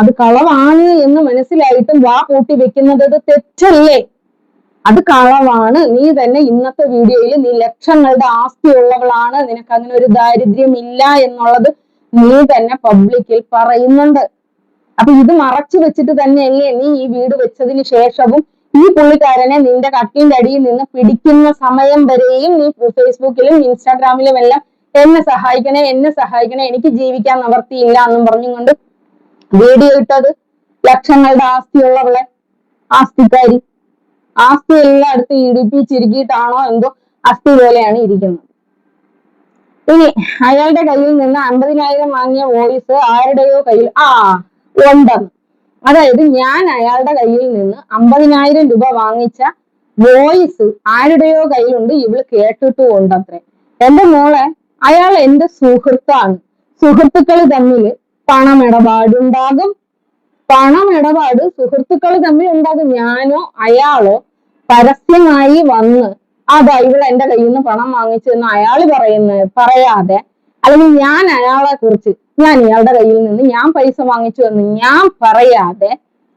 Speaker 1: അത് കളവാണ് എന്ന് മനസ്സിലായിട്ടും വാ പൂട്ടി വെക്കുന്നത് അത് തെറ്റല്ലേ? അത് കളവാണ്. നീ തന്നെ ഇന്നത്തെ വീഡിയോയിൽ നീ ലക്ഷങ്ങളുടെ ആസ്തി ഉള്ളവളാണ്, നിനക്ക് അങ്ങനെ ഒരു ദാരിദ്ര്യം ഇല്ല എന്നുള്ളത് നീ തന്നെ പബ്ലിക്കിൽ പറയുന്നുണ്ട്. അപ്പൊ ഇത് മറച്ചു വെച്ചിട്ട് തന്നെയല്ലേ നീ ഈ വീട് വെച്ചതിന് ശേഷവും ഈ പുള്ളിക്കാരനെ നിന്റെ കട്ടിന്റെ അടിയിൽ നിന്ന് പിടിക്കുന്ന സമയം വരെയും നീ ഫേസ്ബുക്കിലും ഇൻസ്റ്റാഗ്രാമിലും എല്ലാം എന്നെ സഹായിക്കണേ, എനിക്ക് ജീവിക്കാൻ നിവർത്തിയില്ല എന്നും പറഞ്ഞുകൊണ്ട് വീഡിയോ ഇട്ടത്? ലക്ഷങ്ങളുടെ ആസ്തിയുള്ളവളെ, ആസ്തിക്കാരി, ആസ്തി എല്ലായിടത്തും ഇടിപ്പിച്ചിരുക്കിയിട്ടാണോ എന്തോ അസ്ഥി പോലെയാണ് ഇരിക്കുന്നത്. ഇനി അയാളുടെ കയ്യിൽ നിന്ന് 50,000 വാങ്ങിയ വോയിസ് ആരുടെയോ കയ്യിൽ ഉണ്ടെന്ന്. അതായത് ഞാൻ അയാളുടെ കയ്യിൽ നിന്ന് 50,000 രൂപ വാങ്ങിച്ച വോയിസ് ആരുടെയോ കയ്യിലുണ്ട്, ഇവള് കേട്ടിട്ടും ഉണ്ടത്രേ. എന്റെ മോളെ, അയാൾ എന്റെ സുഹൃത്താണ്. സുഹൃത്തുക്കൾ തമ്മിൽ പണമിടപാടുണ്ടാകും. പണമിടപാട് സുഹൃത്തുക്കൾ തമ്മിൽ ഉണ്ടാകും. ഞാനോ അയാളോ പരസ്യമായി വന്ന് അതാ ഇവൾ എന്റെ കയ്യിൽ നിന്ന് പണം വാങ്ങിച്ചു എന്ന് അയാൾ പറയാതെ, അല്ലെങ്കിൽ ഞാൻ അയാളെ കുറിച്ച് ഞാൻ ഇയാളുടെ കയ്യിൽ നിന്ന് ഞാൻ പൈസ വാങ്ങിച്ചു എന്ന് ഞാൻ പറയാതെ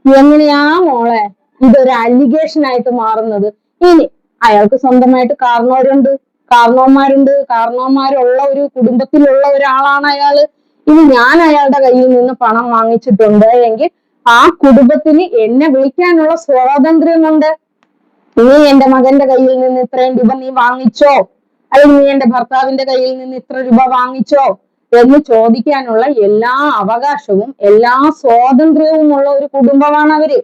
Speaker 1: എങ്ങനെയാ മോളെ ഇതൊരു അലിഗേഷൻ ആയിട്ട് മാറുന്നത്? ഇനി അയാൾക്ക് സ്വന്തമായിട്ട് കാരണവന്മാരുള്ള ഒരു കുടുംബത്തിലുള്ള ഒരാളാണ് അയാള്. ഇനി ഞാൻ അയാളുടെ കയ്യിൽ നിന്ന് പണം വാങ്ങിച്ചിട്ടുണ്ട് എങ്കിൽ ആ കുടുംബത്തിന് എന്നെ വിളിക്കാനുള്ള സ്വാതന്ത്ര്യമുണ്ട്. നീ എന്റെ മകന്റെ കയ്യിൽ നിന്ന് ഇത്രയും രൂപ നീ വാങ്ങിച്ചോ, അല്ലെങ്കിൽ നീ എന്റെ ഭർത്താവിന്റെ കയ്യിൽ നിന്ന് ഇത്ര രൂപ വാങ്ങിച്ചോ എന്ന് ചോദിക്കാനുള്ള എല്ലാ അവകാശവും എല്ലാ സ്വാതന്ത്ര്യവും ഉള്ള ഒരു കുടുംബമാണ് അവര്.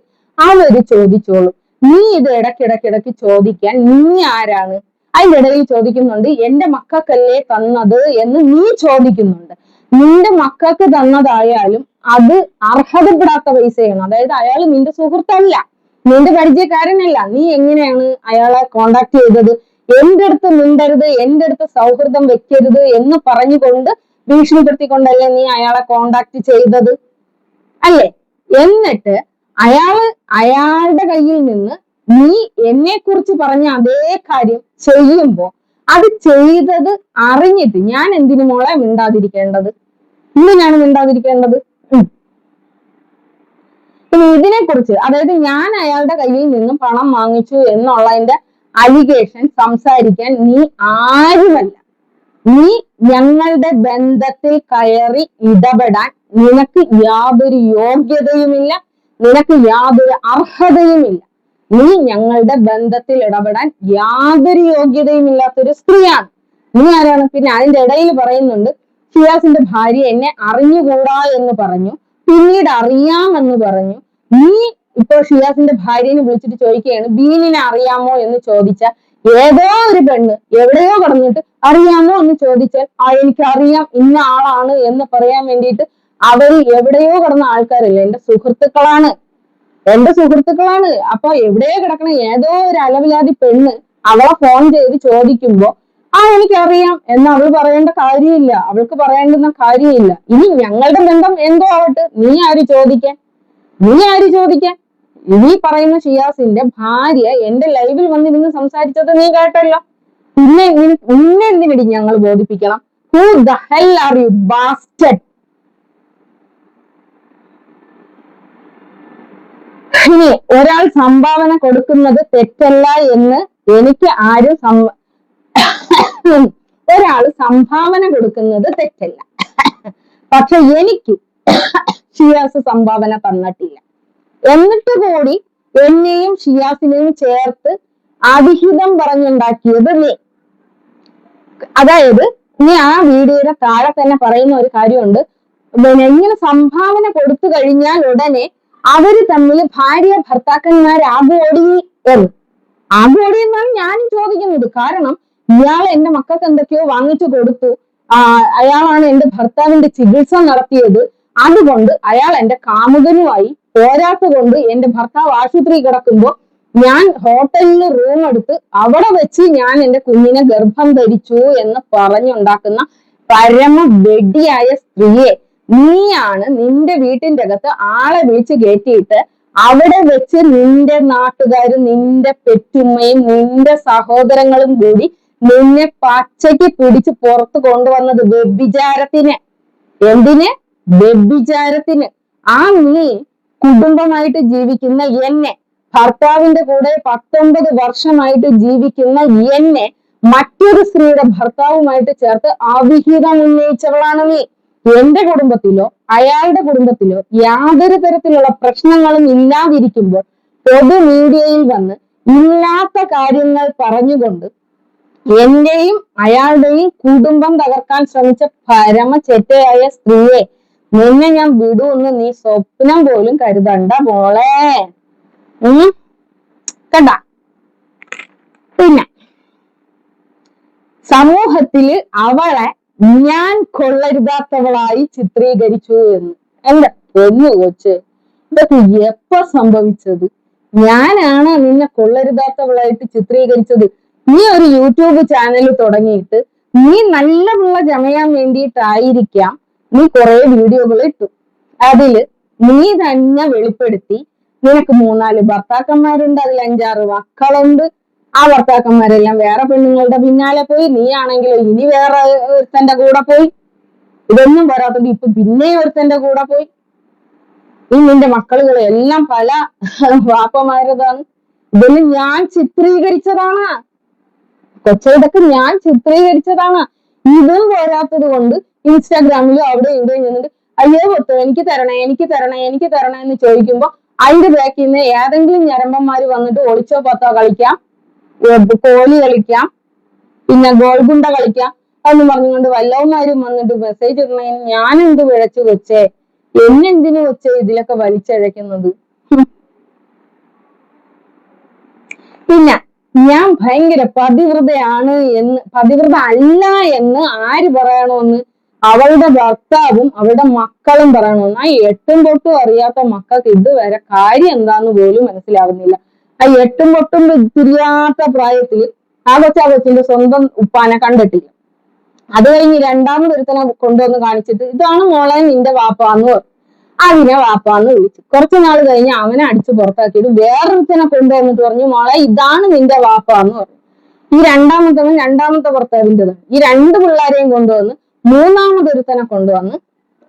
Speaker 1: ചോദിച്ചോളും. നീ ഇത് ഇടയ്ക്കിടയ്ക്ക് ചോദിക്കാൻ നീ ആരാണ്? അതിന്റെ ഇടയിൽ ചോദിക്കുന്നുണ്ട് എന്റെ മക്കൾക്കല്ലേ തന്നത് എന്ന് നീ ചോദിക്കുന്നുണ്ട്. നിന്റെ മക്കൾക്ക് തന്നതായാലും അത് അർഹതപ്പെടാത്ത പൈസയാണ്. അതായത് അയാൾ നിന്റെ സുഹൃത്തല്ല, നിന്റെ പരിചയക്കാരനല്ല. നീ എങ്ങനെയാണ് അയാളെ കോണ്ടാക്ട് ചെയ്തത്? എന്റെ അടുത്ത് മിണ്ടരുത്, എന്റെ അടുത്ത് സൗഹൃദം വെക്കരുത് എന്ന് പറഞ്ഞുകൊണ്ട് ഭീഷണിപ്പെടുത്തിക്കൊണ്ടല്ലേ നീ അയാളെ കോണ്ടാക്ട് ചെയ്തത്, അല്ലേ? എന്നിട്ട് അയാളുടെ കയ്യിൽ നിന്ന് നീ എന്നെ കുറിച്ച് പറഞ്ഞ അതേ കാര്യം ചെയ്യുമ്പോ അത് ചെയ്തത് അറിഞ്ഞിട്ട് ഞാൻ എന്തിനു മോളെ മിണ്ടാതിരിക്കേണ്ടത്? എന്തിനാണ് മിണ്ടാതിരിക്കേണ്ടത്? ഇനി ഇതിനെ കുറിച്ച്, അതായത് ഞാൻ അയാളുടെ കയ്യിൽ നിന്നും പണം വാങ്ങിച്ചു എന്നുള്ളതിന്റെ അലിഗേഷൻ സംസാരിക്കാൻ നീ ആരുമല്ല. നീ ഞങ്ങളുടെ ബന്ധത്തിൽ കയറി ഇടപെടാൻ നിനക്ക് യാതൊരു യോഗ്യതയുമില്ല, നിനക്ക് യാതൊരു അർഹതയുമില്ല. നീ ഞങ്ങളുടെ ബന്ധത്തിൽ ഇടപെടാൻ യാതൊരു യോഗ്യതയുമില്ലാത്തൊരു സ്ത്രീയാണ്. നീ ആരാണ്? പിന്നെ അതിന്റെ ഇടയിൽ പറയുന്നുണ്ട് ഷിയാസിന്റെ ഭാര്യ എന്നെ അറിഞ്ഞുകൂടാ എന്ന് പറഞ്ഞു, പിന്നീട് അറിയാമെന്ന് പറഞ്ഞു. നീ ഇപ്പൊ ഷിയാസിന്റെ ഭാര്യനെ വിളിച്ചിട്ട് ചോദിക്കുകയാണ് ബീനിനെ അറിയാമോ എന്ന് ചോദിച്ചാൽ ഏതോ ഒരു പെണ്ണ് എവിടെയോ കടന്നിട്ട് അറിയാമോ എന്ന് ചോദിച്ചാൽ എനിക്കറിയാം ഇന്ന ആളാണ് എന്ന് പറയാൻ വേണ്ടിയിട്ട് അവര് എവിടെയോ കിടന്ന ആൾക്കാരല്ല, എന്റെ സുഹൃത്തുക്കളാണ്. അപ്പൊ എവിടെയോ കിടക്കണ ഏതോ ഒരു അലവിലാതി പെണ്ണ് അവളെ ഫോൺ ചെയ്ത് ചോദിക്കുമ്പോ എനിക്കറിയാം എന്ന് അവൾ പറയേണ്ട കാര്യമില്ല, അവൾക്ക് പറയേണ്ടുന്ന കാര്യമില്ല. ഇനി ഞങ്ങളുടെ ബന്ധം എന്തോ ആവട്ടെ, നീ ആര് ചോദിക്കാൻ? നീ പറയുന്ന ഷിയാസിന്റെ ഭാര്യ എന്റെ ലൈവിൽ വന്നിരുന്ന് സംസാരിച്ചത് നീ കേട്ടല്ലോ. പിന്നെ എന്തിനടി ഞങ്ങൾ ബോധിപ്പിക്കണം? Who the hell are you bastard? ഇനി ഒരാൾ സംഭാവന കൊടുക്കുന്നത് തെറ്റല്ല എന്ന് എനിക്ക് ഒരാൾ സംഭാവന കൊടുക്കുന്നത് തെറ്റല്ല, പക്ഷെ എനിക്ക് ഷിയാസ് സംഭാവന തന്നിട്ടില്ല. എന്നിട്ട് കൂടി എന്നെയും ഷിയാസിനെയും ചേർത്ത് അവിഹിതം പറഞ്ഞുണ്ടാക്കിയത് നീ. അതായത് നീ ആ വീഡിയോയുടെ താഴെ തന്നെ പറയുന്ന ഒരു കാര്യമുണ്ട്, ഇങ്ങനെ സംഭാവന കൊടുത്തു കഴിഞ്ഞാൽ ഉടനെ അവര് തമ്മിൽ ഭാര്യ ഭർത്താക്കന്മാരാകോടി എന്ന്. ആകോടി എന്നാണ് ഞാനും ചോദിക്കുന്നത്. കാരണം ഇയാൾ എന്റെ മക്കൾക്ക് എന്തൊക്കെയോ വാങ്ങിച്ചു കൊടുത്തു, അയാളാണ് എന്റെ ഭർത്താവിന്റെ ചികിത്സ നടത്തിയത്, അതുകൊണ്ട് അയാൾ എന്റെ കാമുകനുമായി പോരാത്തുകൊണ്ട് എന്റെ ഭർത്താവ് ആശുപത്രി കിടക്കുമ്പോ ഞാൻ ഹോട്ടലിൽ റൂം എടുത്ത് അവിടെ വെച്ച് ഞാൻ എന്റെ കുഞ്ഞിനെ ഗർഭം ധരിച്ചു എന്ന് പറഞ്ഞുണ്ടാക്കുന്ന പരമ വെടിയായ സ്ത്രീയെ നീയാണ് നിന്റെ വീട്ടിന്റെ അകത്ത് ആളെ വിളിച്ച് കയറ്റിയിട്ട് അവിടെ വെച്ച് നിന്റെ നാട്ടുകാരും നിന്റെ പെറ്റുമ്മയും നിന്റെ സഹോദരങ്ങളും കൂടി നിന്നെ പച്ചയ്ക്ക് പിടിച്ച് പുറത്ത് കൊണ്ടുവന്നത് വ്യഭിചാരത്തിന്. എന്തിന്? വ്യഭിചാരത്തിന്. ആ നീ കുടുംബമായിട്ട് ജീവിക്കുന്ന എന്നെ, ഭർത്താവിന്റെ കൂടെ 19 വർഷമായിട്ട് ജീവിക്കുന്ന എന്നെ മറ്റൊരു സ്ത്രീയുടെ ഭർത്താവുമായിട്ട് ചേർത്ത് അവിഹിതം ഉന്നയിച്ചവളാണ് നീ. എന്റെ കുടുംബത്തിലോ അയാളുടെ കുടുംബത്തിലോ യാതൊരു തരത്തിലുള്ള പ്രശ്നങ്ങളും ഇല്ലാതിരിക്കുമ്പോൾ പൊതു മീഡിയയിൽ വന്ന് ഇല്ലാത്ത കാര്യങ്ങൾ പറഞ്ഞുകൊണ്ട് എന്റെയും അയാളുടെയും കുടുംബം തകർക്കാൻ ശ്രമിച്ച പരമ ചെറ്റയായ സ്ത്രീയെ നിന്നെ ഞാൻ വിടുമെന്ന് നീ സ്വപ്നം പോലും കരുതണ്ട മോളെ. കണ്ട? പിന്നെ സമൂഹത്തില് അവളെ ഞാൻ കൊള്ളരുതാത്തവളായി ചിത്രീകരിച്ചു എന്ന്. എന്റെ പൊന്നു കൊച്ച്, ഇതൊക്കെ എപ്പ സംഭവിച്ചത്? ഞാനാണ് നിന്നെ കൊള്ളരുതാത്തവളായിട്ട് ചിത്രീകരിച്ചത്. നീ ഒരു യൂട്യൂബ് ചാനൽ തുടങ്ങിയിട്ട് നീ നല്ല ചമയാൻ വേണ്ടിയിട്ടായിരിക്കാം നീ കുറെ വീഡിയോകൾ ഇട്ടു. അതില് നീ തന്നെ വെളിപ്പെടുത്തി നിനക്ക് 3-4 ഭർത്താക്കന്മാരുണ്ട്, അതിൽ 5-6 മക്കളുണ്ട്. ആ ഭർത്താക്കന്മാരെല്ലാം വേറെ പെണ്ണുങ്ങളുടെ പിന്നാലെ പോയി, നീ ആണെങ്കിലോ ഇനി വേറെ ഒരുത്തന്റെ കൂടെ പോയി. ഇതൊന്നും വരാത്തത് ഇപ്പൊ പിന്നെ ഒരുത്തന്റെ കൂടെ പോയി. ഈ നിന്റെ മക്കളുകളെല്ലാം പല വാപ്പമാരതാണ്. ഇതൊന്നും ഞാൻ ചിത്രീകരിച്ചതാണ് കൊച്ചെ, ഇതൊക്കെ ഞാൻ ചിത്രീകരിച്ചതാണ്. ഇതും വരാത്തത് കൊണ്ട് ഇൻസ്റ്റാഗ്രാമിലും അവിടെ ഇവിടെ നിന്നിട്ട് അയ്യോ കൊത്തോ എനിക്ക് തരണേ എനിക്ക് തരണേ എനിക്ക് തരണേ എന്ന് ചോദിക്കുമ്പോ അതിന്റെ ബാക്കിൽ നിന്ന് ഏതെങ്കിലും ഞരമ്പന്മാര് വന്നിട്ട് ഒളിച്ചോ പത്തോ കളിക്കാം, കോലി കളിക്കാം, പിന്നെ ഗോൾഗുണ്ട കളിക്കാം എന്ന് പറഞ്ഞുകൊണ്ട് വല്ലവന്മാരും വന്നിട്ട് മെസ്സേജ് ഇടണേന് ഞാൻ എന്ത് പിഴച്ചു വെച്ചേ? എന്നെന്തിനു വെച്ചേ ഇതിലൊക്കെ വലിച്ചഴക്കുന്നത്? പിന്നെ ഞാൻ ഭയങ്കര പതിവ്രതയാണ് എന്ന്, പതിവ്രത അല്ല എന്ന് ആര് പറയണമെന്ന്? അവളുടെ ഭർത്താവും അവളുടെ മക്കളും പറയണമെന്ന്. ആ 8ഉം പൊട്ടും അറിയാത്ത മക്കൾക്ക് ഇതുവരെ കാര്യം എന്താന്ന് പോലും മനസ്സിലാവുന്നില്ല. ആ 8ഉം പൊട്ടും തിരിയാത്ത പ്രായത്തിൽ ആ കൊച്ചിന്റെ സ്വന്തം ഉപ്പാനെ കണ്ടിട്ടില്ല. അത് കഴിഞ്ഞ് രണ്ടാമതൊരുത്തനെ കൊണ്ടുവന്ന് കാണിച്ചിട്ട് ഇതാണ് മോളെ നിന്റെ വാപ്പാന്ന് പറഞ്ഞു. അതിനെ വാപ്പാന്ന് വിളിച്ചു. കുറച്ചു നാൾ കഴിഞ്ഞ് അവനെ അടിച്ചു പുറത്താക്കിയിട്ട് വേറൊരുത്തനെ കൊണ്ടുവന്നിട്ട് പറഞ്ഞു മോളെ ഇതാണ് നിന്റെ വാപ്പാന്ന് പറഞ്ഞു. ഈ രണ്ടാമത്തവൻ രണ്ടാമത്തെ ഭർത്താവിൻ്റെതാണ്. ഈ 2 പിള്ളേരെയും കൊണ്ടുവന്ന് മൂന്നാമതൊരുത്തനെ കൊണ്ടുവന്ന്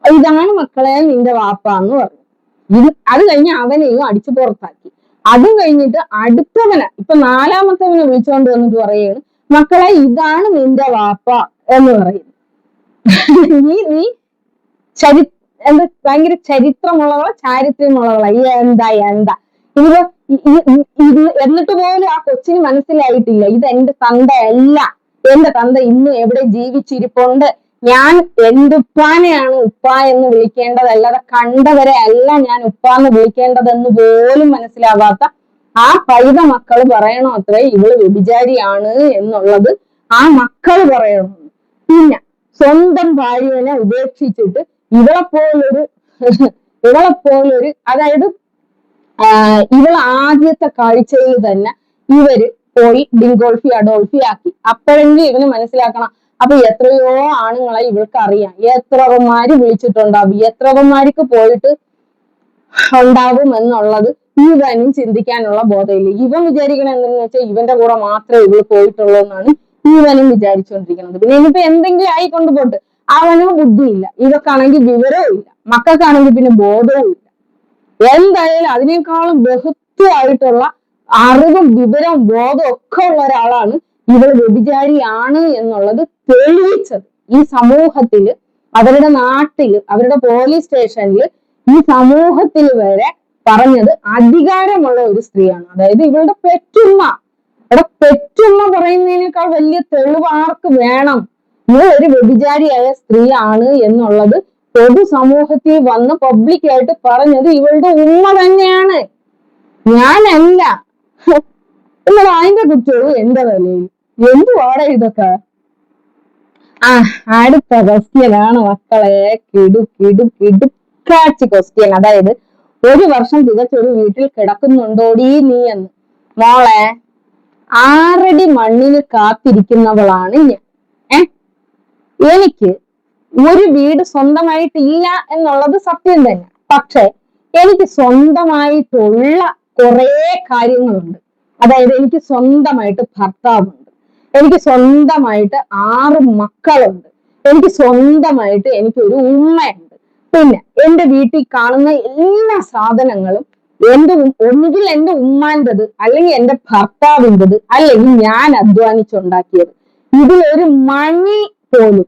Speaker 1: ഇതാണ് മക്കളെ നിന്റെ വാപ്പാന്ന് പറഞ്ഞു. അത് കഴിഞ്ഞ് അവനെയും അടിച്ചു പുറത്താക്കി. അതും കഴിഞ്ഞിട്ട് അടുത്തവനെ ഇപ്പൊ 4മത്തവനെ വിളിച്ചുകൊണ്ട് വന്നിട്ട് പറയുകയാണ് മക്കളെ ഇതാണ് നിന്റെ വാപ്പ എന്ന് പറയുന്നു. നീ എന്താ ഭയങ്കര ചരിത്രമുള്ളവളോ ചാരിത്രമുള്ളവളോ എന്താ ഇതിപ്പോ എന്നിട്ട് പോലും ആ കൊച്ചിന് മനസ്സിലായിട്ടില്ല ഇത് എന്റെ തന്തയല്ല, എന്റെ തന്ത ഇന്നും എവിടെ ജീവിച്ചിരിപ്പുണ്ട്, ഞാൻ എന്റെ ഉപ്പാനെയാണ് ഉപ്പ എന്ന് വിളിക്കേണ്ടതല്ലാതെ കണ്ടവരെ അല്ല ഞാൻ ഉപ്പ എന്ന് വിളിക്കേണ്ടതെന്ന് പോലും മനസ്സിലാവാത്ത ആ പൈത മക്കള് പറയണോ അത്രേ ഇവള് വ്യഭിചാരിയാണ് എന്നുള്ളത് ആ മക്കള് പറയണോ. പിന്നെ സ്വന്തം ഭാര്യനെ ഉപേക്ഷിച്ചിട്ട് ഇവളെപ്പോലൊരു അതായത് ഇവൾ ആദ്യത്തെ കാഴ്ചയിൽ തന്നെ ഇവര് പോയി ഡിങ്കോൾഫി അഡോൾഫി ആക്കി. അപ്പോഴെങ്കിലും ഇവന് മനസ്സിലാക്കണം അപ്പൊ എത്രയോ ആണുങ്ങളെ ഇവൾക്ക് അറിയാം, എത്രവന്മാര് വിളിച്ചിട്ടുണ്ടാവും, എത്രവന്മാർക്ക് പോയിട്ട് ഉണ്ടാവും എന്നുള്ളത് ഇവനും ചിന്തിക്കാനുള്ള ബോധമില്ല. ഇവൻ വിചാരിക്കണം എന്തെന്ന് വെച്ചാൽ ഇവന്റെ കൂടെ മാത്രമേ ഇവള് പോയിട്ടുള്ളൂ എന്നാണ് ഇവനും വിചാരിച്ചുകൊണ്ടിരിക്കുന്നത്. പിന്നെ ഇനിയിപ്പോ എന്തെങ്കിലും ആയിക്കൊണ്ട് പോട്ട്, അവനും ബുദ്ധിയില്ല, ഇവക്കാണെങ്കിൽ വിവരവും ഇല്ല, മക്കൾക്കാണെങ്കിൽ പിന്നെ ബോധവും ഇല്ല. എന്തായാലും അതിനേക്കാളും ബഹുത്വമായിട്ടുള്ള അറിവും വിവരവും ബോധവും ഒക്കെ ഉള്ള ഒരാളാണ് ഇവള് വ്യഭിചാരിയാണ് എന്നുള്ളത് തെളിയിച്ചത്. ഈ സമൂഹത്തില്, അവരുടെ നാട്ടില്, അവരുടെ പോലീസ് സ്റ്റേഷനില്, ഈ സമൂഹത്തിൽ വരെ പറഞ്ഞത് അധികാരമുള്ള ഒരു സ്ത്രീയാണ്. അതായത് ഇവളുടെ പെറ്റുമ്മ. ഇവിടെ പെറ്റുമ്മ പറയുന്നതിനേക്കാൾ വലിയ തെളിവ് ആർക്ക് വേണം? ഇവൾ ഒരു വ്യഭിചാരിയായ സ്ത്രീയാണ് എന്നുള്ളത് പൊതുസമൂഹത്തിൽ വന്ന് പബ്ലിക്കായിട്ട് പറഞ്ഞത് ഇവളുടെ ഉമ്മ തന്നെയാണ്, ഞാനല്ല. എന്നാൽ അതിന്റെ കുറ്റവും എന്റെ തലയിൽ. എന്തുവാടെ ഇതൊക്കെ? അടുത്ത ക്വസ്റ്റ്യനാണ് മക്കളെ, കിടുക്കാച്ചി ക്വസ്റ്റ്യൻ. അതായത് 1 വർഷം തികച്ചൊരു വീട്ടിൽ കിടക്കുന്നുണ്ടോടീ നീ എന്ന്. മോളെ 6 അടി മണ്ണിന് കാത്തിരിക്കുന്നവളാണ് ഞാൻ. എനിക്ക് ഒരു വീട് സ്വന്തമായിട്ടില്ല എന്നുള്ളത് സത്യം തന്നെ. പക്ഷെ എനിക്ക് സ്വന്തമായിട്ടുള്ള കുറെ കാര്യങ്ങളുണ്ട്. അതായത് എനിക്ക് സ്വന്തമായിട്ട് ഭർത്താവുണ്ട്, എനിക്ക് സ്വന്തമായിട്ട് 6 മക്കളുണ്ട്, എനിക്ക് സ്വന്തമായിട്ട് എനിക്കൊരു ഉമ്മയുണ്ട്. പിന്നെ എന്റെ വീട്ടിൽ കാണുന്ന എല്ലാ സാധനങ്ങളും ഒന്നുകിൽ എന്റെ ഉമ്മാൻ്റെത്, അല്ലെങ്കിൽ എന്റെ ഭർത്താവിൻ്റെത്, അല്ലെങ്കിൽ ഞാൻ അധ്വാനിച്ചുണ്ടാക്കിയത്. ഇതിലൊരു മണി പോലും,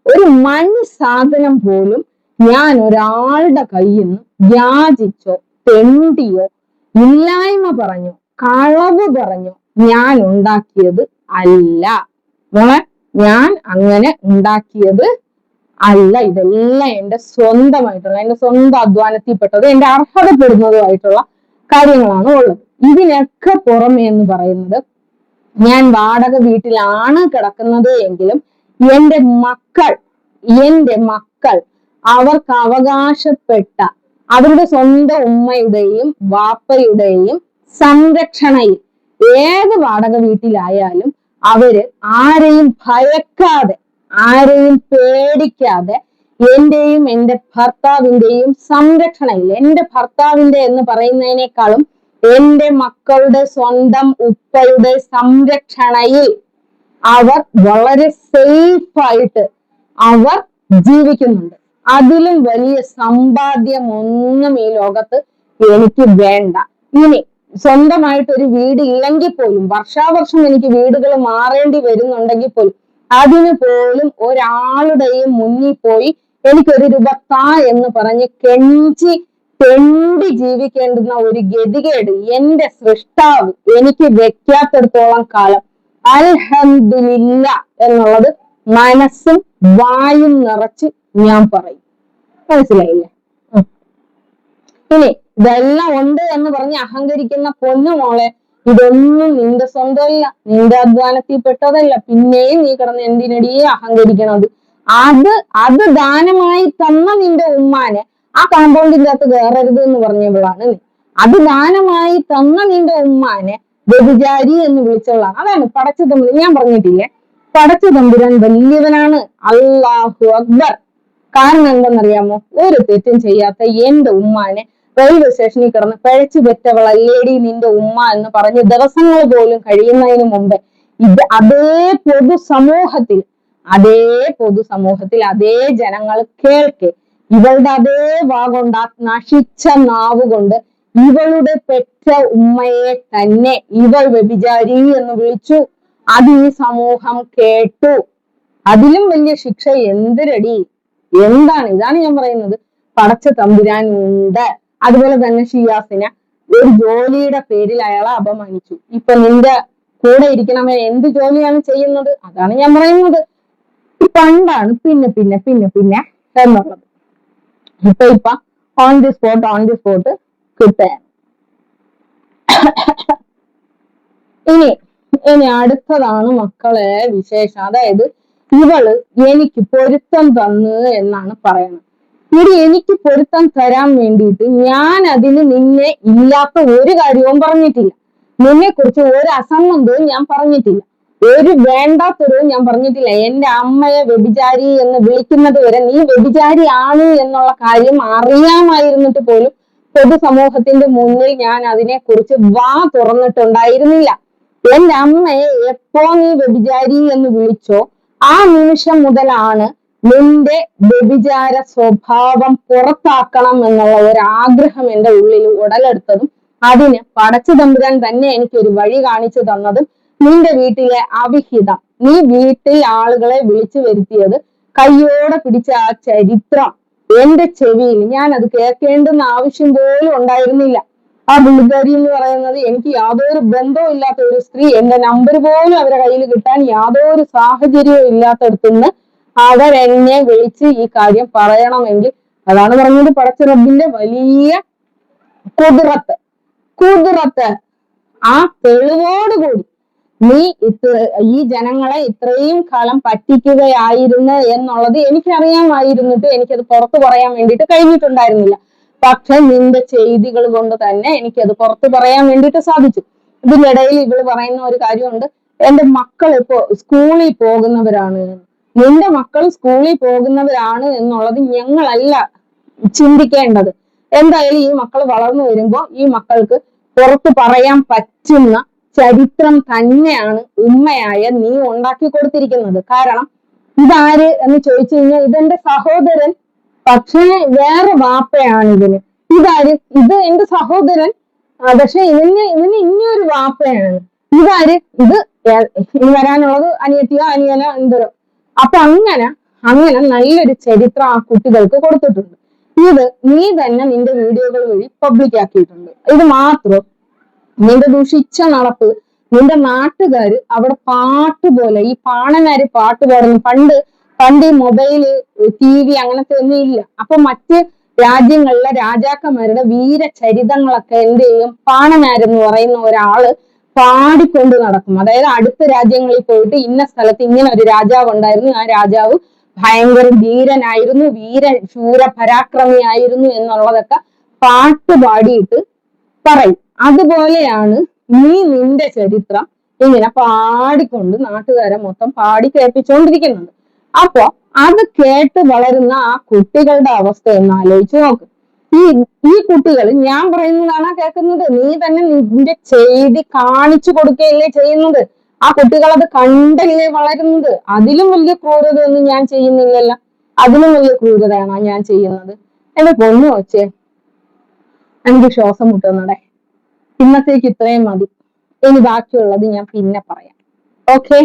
Speaker 1: ഒരു മണി സാധനം പോലും ഞാൻ ഒരാളുടെ കയ്യിൽ നിന്ന് യാചിച്ചോ തെണ്ടിയോ ഇല്ലായ്മ പറഞ്ഞോ കളവ് പറഞ്ഞോ ഞാൻ ഉണ്ടാക്കിയത് അല്ല മോളെ. ഞാൻ അങ്ങനെ ഉണ്ടാക്കിയത് അല്ല. ഇതെല്ലാം എന്റെ സ്വന്തമായിട്ടുള്ള, എന്റെ സ്വന്തം അധ്വാനത്തിൽപ്പെട്ടത്, എന്റെ അർഹതപ്പെടുന്നതുമായിട്ടുള്ള കാര്യങ്ങളാണ് ഉള്ളത്. ഇതിനൊക്കെ പുറമെ എന്ന് പറയുന്നത്, ഞാൻ വാടക വീട്ടിലാണ് കിടക്കുന്നത് എങ്കിലും എന്റെ മക്കൾ അവർക്ക് അവകാശപ്പെട്ട അവരുടെ സ്വന്തം ഉമ്മയുടെയും വാപ്പയുടെയും സംരക്ഷണയിൽ ഏത് വാടക വീട്ടിലായാലും അവര് ആരെയും ഭയക്കാതെ, ആരെയും പേടിക്കാതെ എന്റെയും എന്റെ ഭർത്താവിന്റെയും സംരക്ഷണയിൽ, എന്റെ ഭർത്താവിന്റെ എന്ന് പറയുന്നതിനേക്കാളും എന്റെ മക്കളുടെ സ്വന്തം ഉപ്പയുടെ സംരക്ഷണയിൽ അവർ വളരെ സേഫായിട്ട് അവർ ജീവിക്കുന്നുണ്ട്. അതിലും വലിയ സമ്പാദ്യം ഒന്നും ഈ ലോകത്ത് എനിക്ക് വേണ്ട. ഇനി സ്വന്തമായിട്ട് ഒരു വീട് ഇല്ലെങ്കിൽ പോലും, വർഷാവർഷം എനിക്ക് വീടുകൾ മാറേണ്ടി വരുന്നുണ്ടെങ്കിൽ പോലും, അതിന് പോലും ഒരാളുടെയും മുന്നിൽ പോയി എനിക്കൊരു രൂപ താ എന്ന് പറഞ്ഞ് കെഞ്ചി തെണ്ടി ജീവിക്കേണ്ടുന്ന ഒരു ഗതികേട് എന്റെ സൃഷ്ടാവ് എനിക്ക് വെക്കാത്തിടത്തോളം കാലം അൽഹംദുലില്ല എന്നുള്ളത് മനസ്സും വായും നിറച്ച് ഞാൻ പറയും. മനസ്സിലായില്ലേ? ഇനി ഇതെല്ലാം ഉണ്ട് എന്ന് പറഞ്ഞ് അഹങ്കരിക്കുന്ന പൊന്നു മോളെ, ഇതൊന്നും നിന്റെ സ്വന്തമല്ല, നിന്റെ അധ്വാനത്തിൽ പെട്ടതല്ല. പിന്നെയും നീ കിടന്ന് എന്തിനടിയെ അഹങ്കരിക്കണത്? അത് ദാനമായി തന്ന നിന്റെ ഉമ്മാനെ ആ കാമ്പൗണ്ടിന്റെ അകത്ത് കയറരുത് എന്ന് പറഞ്ഞപ്പോഴാണ് നീ. അത് ദാനമായി തന്ന നിന്റെ ഉമ്മാനെ വ്യഭിചാരി എന്ന് വിളിച്ചോളാണ്. അതാണ് പടച്ച തമ്പുരാൻ. ഞാൻ പറഞ്ഞിട്ടില്ലേ, പടച്ച തമ്പുരാൻ വലിയവനാണ്. അല്ലാഹു അക്ബർ. കാരണം എന്തെന്നറിയാമോ? ഒരു തെറ്റും ചെയ്യാത്ത എന്റെ ഉമ്മാനെ റെയിൽവേ സ്റ്റേഷനിൽ കിടന്ന് പിഴച്ചു പെറ്റവളല്ലേടി നിന്റെ ഉമ്മ എന്ന് പറഞ്ഞ് ദിവസങ്ങൾ പോലും കഴിയുന്നതിന് മുമ്പ് അതേ ജനങ്ങൾ കേൾക്കെ ഇവളുടെ അതേ വാഗൊണ്ട്, ആ നശിച്ച നാവുകൊണ്ട് ഇവളുടെ പെറ്റ ഉമ്മയെ തന്നെ ഇവൾ വ്യഭിചാരി എന്ന് വിളിച്ചു. അത് ഈ സമൂഹം കേട്ടു. അതിലും വലിയ ശിക്ഷ എന്തിരടി? എന്താണ്? ഇതാണ് ഞാൻ പറയുന്നത്. പടച്ച തമ്പുരാൻ ഉണ്ട്. അതുപോലെ തന്നെ ഷിയാസിനെ ഒരു ജോലിയുടെ പേരിൽ അയാളെ അപമാനിച്ചു. ഇപ്പൊ നിന്റെ കൂടെ ഇരിക്കണവൻ എന്ത് ജോലിയാണ് ചെയ്യുന്നത്? അതാണ് ഞാൻ പറയുന്നത്. പണ്ടാണ് പിന്നെ പിന്നെ പിന്നെ പിന്നെ എന്നുള്ളത്. ഇപ്പൊ ഓൺ ദി സ്പോട്ട് കിട്ടുകയാണ്. ഇനി അടുത്തതാണ് മക്കളെ വിശേഷം. അതായത് ഇവള് എനിക്ക് പൊരുത്തം തന്നു എന്നാണ് പറയുന്നത്. ഇനി എനിക്ക് പൊരുത്തം തരാൻ വേണ്ടിയിട്ട് ഞാൻ അതിന് നിന്നെ ഇല്ലാത്ത ഒരു കാര്യവും പറഞ്ഞിട്ടില്ല. നിന്നെ കുറിച്ച് ഒരു അസംബന്ധവും ഞാൻ പറഞ്ഞിട്ടില്ല. ഒരു വേണ്ടാത്തരവും ഞാൻ പറഞ്ഞിട്ടില്ല. എന്റെ അമ്മയെ വ്യഭിചാരി എന്ന് വിളിക്കുന്നത് വരെ നീ വ്യഭിചാരി ആണ് എന്നുള്ള കാര്യം അറിയാമായിരുന്നിട്ട് പോലും പൊതുസമൂഹത്തിന്റെ മുന്നിൽ ഞാൻ അതിനെ കുറിച്ച് വാ തുറന്നിട്ടുണ്ടായിരുന്നില്ല. എന്റെ അമ്മയെ എപ്പോ നീ വ്യഭിചാരി എന്ന് വിളിച്ചോ ആ നിമിഷം മുതലാണ് നിന്റെ വ്യഭിചാര സ്വഭാവം പുറത്താക്കണം എന്നുള്ള ഒരു ആഗ്രഹം എന്റെ ഉള്ളിൽ ഉടലെടുത്തതും അതിന് പടച്ചു തമ്പുരാൻ തന്നെ എനിക്കൊരു വഴി കാണിച്ചു തന്നതും നിന്റെ വീട്ടിലെ അവിഹിതം, നീ വീട്ടിൽ ആളുകളെ വിളിച്ചു വരുത്തിയത് കയ്യോടെ പിടിച്ച ആ ചരിത്രം എന്റെ ചെവിയിൽ ഞാൻ അത് കേൾക്കേണ്ടുന്ന ആവശ്യം പോലും ഉണ്ടായിരുന്നില്ല. ആ പുള്ളിക്കാരി എന്ന് പറയുന്നത് എനിക്ക് യാതൊരു ബന്ധവും ഇല്ലാത്ത ഒരു സ്ത്രീ, എന്റെ നമ്പർ പോലും അവരുടെ കയ്യിൽ കിട്ടാൻ യാതൊരു സാഹചര്യവും ഇല്ലാത്തടത്തുനിന്ന് അവരെന്നെ വിളിച്ച് ഈ കാര്യം പറയണമെങ്കിൽ, അതാണ് പറഞ്ഞത് പടച്ച റബ്ബിന്റെ വലിയ കുതിറത്ത് ആ തെളിവോടുകൂടി നീ ഈ ജനങ്ങളെ ഇത്രയും കാലം പറ്റിക്കുകയായിരുന്നു എന്നുള്ളത് എനിക്കറിയാമായിരുന്നിട്ട് എനിക്കത് പുറത്തു പറയാൻ വേണ്ടിയിട്ട് കഴിഞ്ഞിട്ടുണ്ടായിരുന്നില്ല. പക്ഷെ നിന്റെ ചെയ്തികൾ കൊണ്ട് തന്നെ എനിക്കത് പുറത്ത് പറയാൻ വേണ്ടിയിട്ട് സാധിച്ചു. ഇതിനിടയിൽ ഇവള് പറയുന്ന ഒരു കാര്യമുണ്ട്, എന്റെ മക്കൾ ഇപ്പോ സ്കൂളിൽ പോകുന്നവരാണ്, നിന്റെ മക്കൾ സ്കൂളിൽ പോകുന്നവരാണ് എന്നുള്ളത് ഞങ്ങളല്ല ചിന്തിക്കേണ്ടത്. എന്തായാലും ഈ മക്കൾ വളർന്നു വരുമ്പോൾ ഈ മക്കൾക്ക് പുറത്ത് പറയാൻ പറ്റുന്ന ചരിത്രം തന്നെയാണ് ഉമ്മയായ നീ ഉണ്ടാക്കി കൊടുത്തിരിക്കുന്നത്. കാരണം ഇതാര് എന്ന് ചോദിച്ചു കഴിഞ്ഞാൽ ഇതെന്റെ സഹോദരൻ, പക്ഷേ വേറെ വാപ്പയാണ് ഇതിന്. ഇതാര്? ഇത് എന്റെ സഹോദരൻ, പക്ഷെ ഇതിന് ഇനിയൊരു വാപ്പയാണ്. ഇതാര്? ഇത് ഇനി വരാനുള്ളത് അനിയത്തിയോ അനിയനോ എന്തോ. അപ്പൊ അങ്ങനെ നല്ലൊരു ചരിത്രം ആ കുട്ടികൾക്ക് കൊടുത്തിട്ടുണ്ട്. ഇത് നീ തന്നെ നിന്റെ വീഡിയോകൾ വഴി പബ്ലിക് ആക്കിയിട്ടുണ്ട്. ഇത് മാത്രം നിന്റെ ദുഷിച്ച നടപ്പ് നിന്റെ നാട്ടുകാര് അവിടെ പാട്ട് പോലെ ഈ പാണനാര് പാട്ട് പാടുന്നു. പണ്ട് ഈ മൊബൈല് TV അങ്ങനത്തെ ഒന്നും ഇല്ല. അപ്പൊ മറ്റ് രാജ്യങ്ങളിലെ രാജാക്കന്മാരുടെ വീരചരിതങ്ങളൊക്കെ എന്ത് ചെയ്യും, പാണനാരെന്ന് പറയുന്ന ഒരാള് പാടിക്കൊണ്ട് നടക്കും. അതായത് അടുത്ത രാജ്യങ്ങളിൽ പോയിട്ട് ഇന്ന സ്ഥലത്ത് ഇങ്ങനെ ഒരു രാജാവ് ഉണ്ടായിരുന്നു, ആ രാജാവ് ഭയങ്കര ധീരനായിരുന്നു, ശൂര പരാക്രമിയായിരുന്നു എന്നുള്ളതൊക്കെ പാട്ട് പാടിയിട്ട് പറയും. അതുപോലെയാണ് നീ നിന്റെ ചരിത്രം ഇങ്ങനെ പാടിക്കൊണ്ട് നാട്ടുകാരെ മൊത്തം പാടി കേൾപ്പിച്ചുകൊണ്ടിരിക്കുന്നത്. അപ്പൊ അത് കേട്ട് വളരുന്ന ആ കുട്ടികളുടെ അവസ്ഥ ഒന്ന് ആലോചിച്ച് നോക്ക്. ഈ കുട്ടികൾ ഞാൻ പറയുന്നതാണ് കേൾക്കുന്നത്, നീ തന്നെ നിന്റെ ചെയ്തി കാണിച്ചു കൊടുക്കുകയല്ലേ ചെയ്യുന്നത്. ആ കുട്ടികൾ അത് കണ്ടല്ലേ വളരുന്നത്. അതിലും വലിയ ക്രൂരതയൊന്നും ഞാൻ ചെയ്യുന്നില്ലല്ലോ. അതിലും വലിയ ക്രൂരതയാണോ ഞാൻ ചെയ്യുന്നത്? എന്റെ പൊന്നു വെച്ചേ, എനിക്ക് ശ്വാസം മുട്ടുന്നടേ. ഇന്നത്തേക്ക് ഇത്രയും മതി. ഇനി ബാക്കിയുള്ളത് ഞാൻ പിന്നെ പറയാം. ഓക്കെ.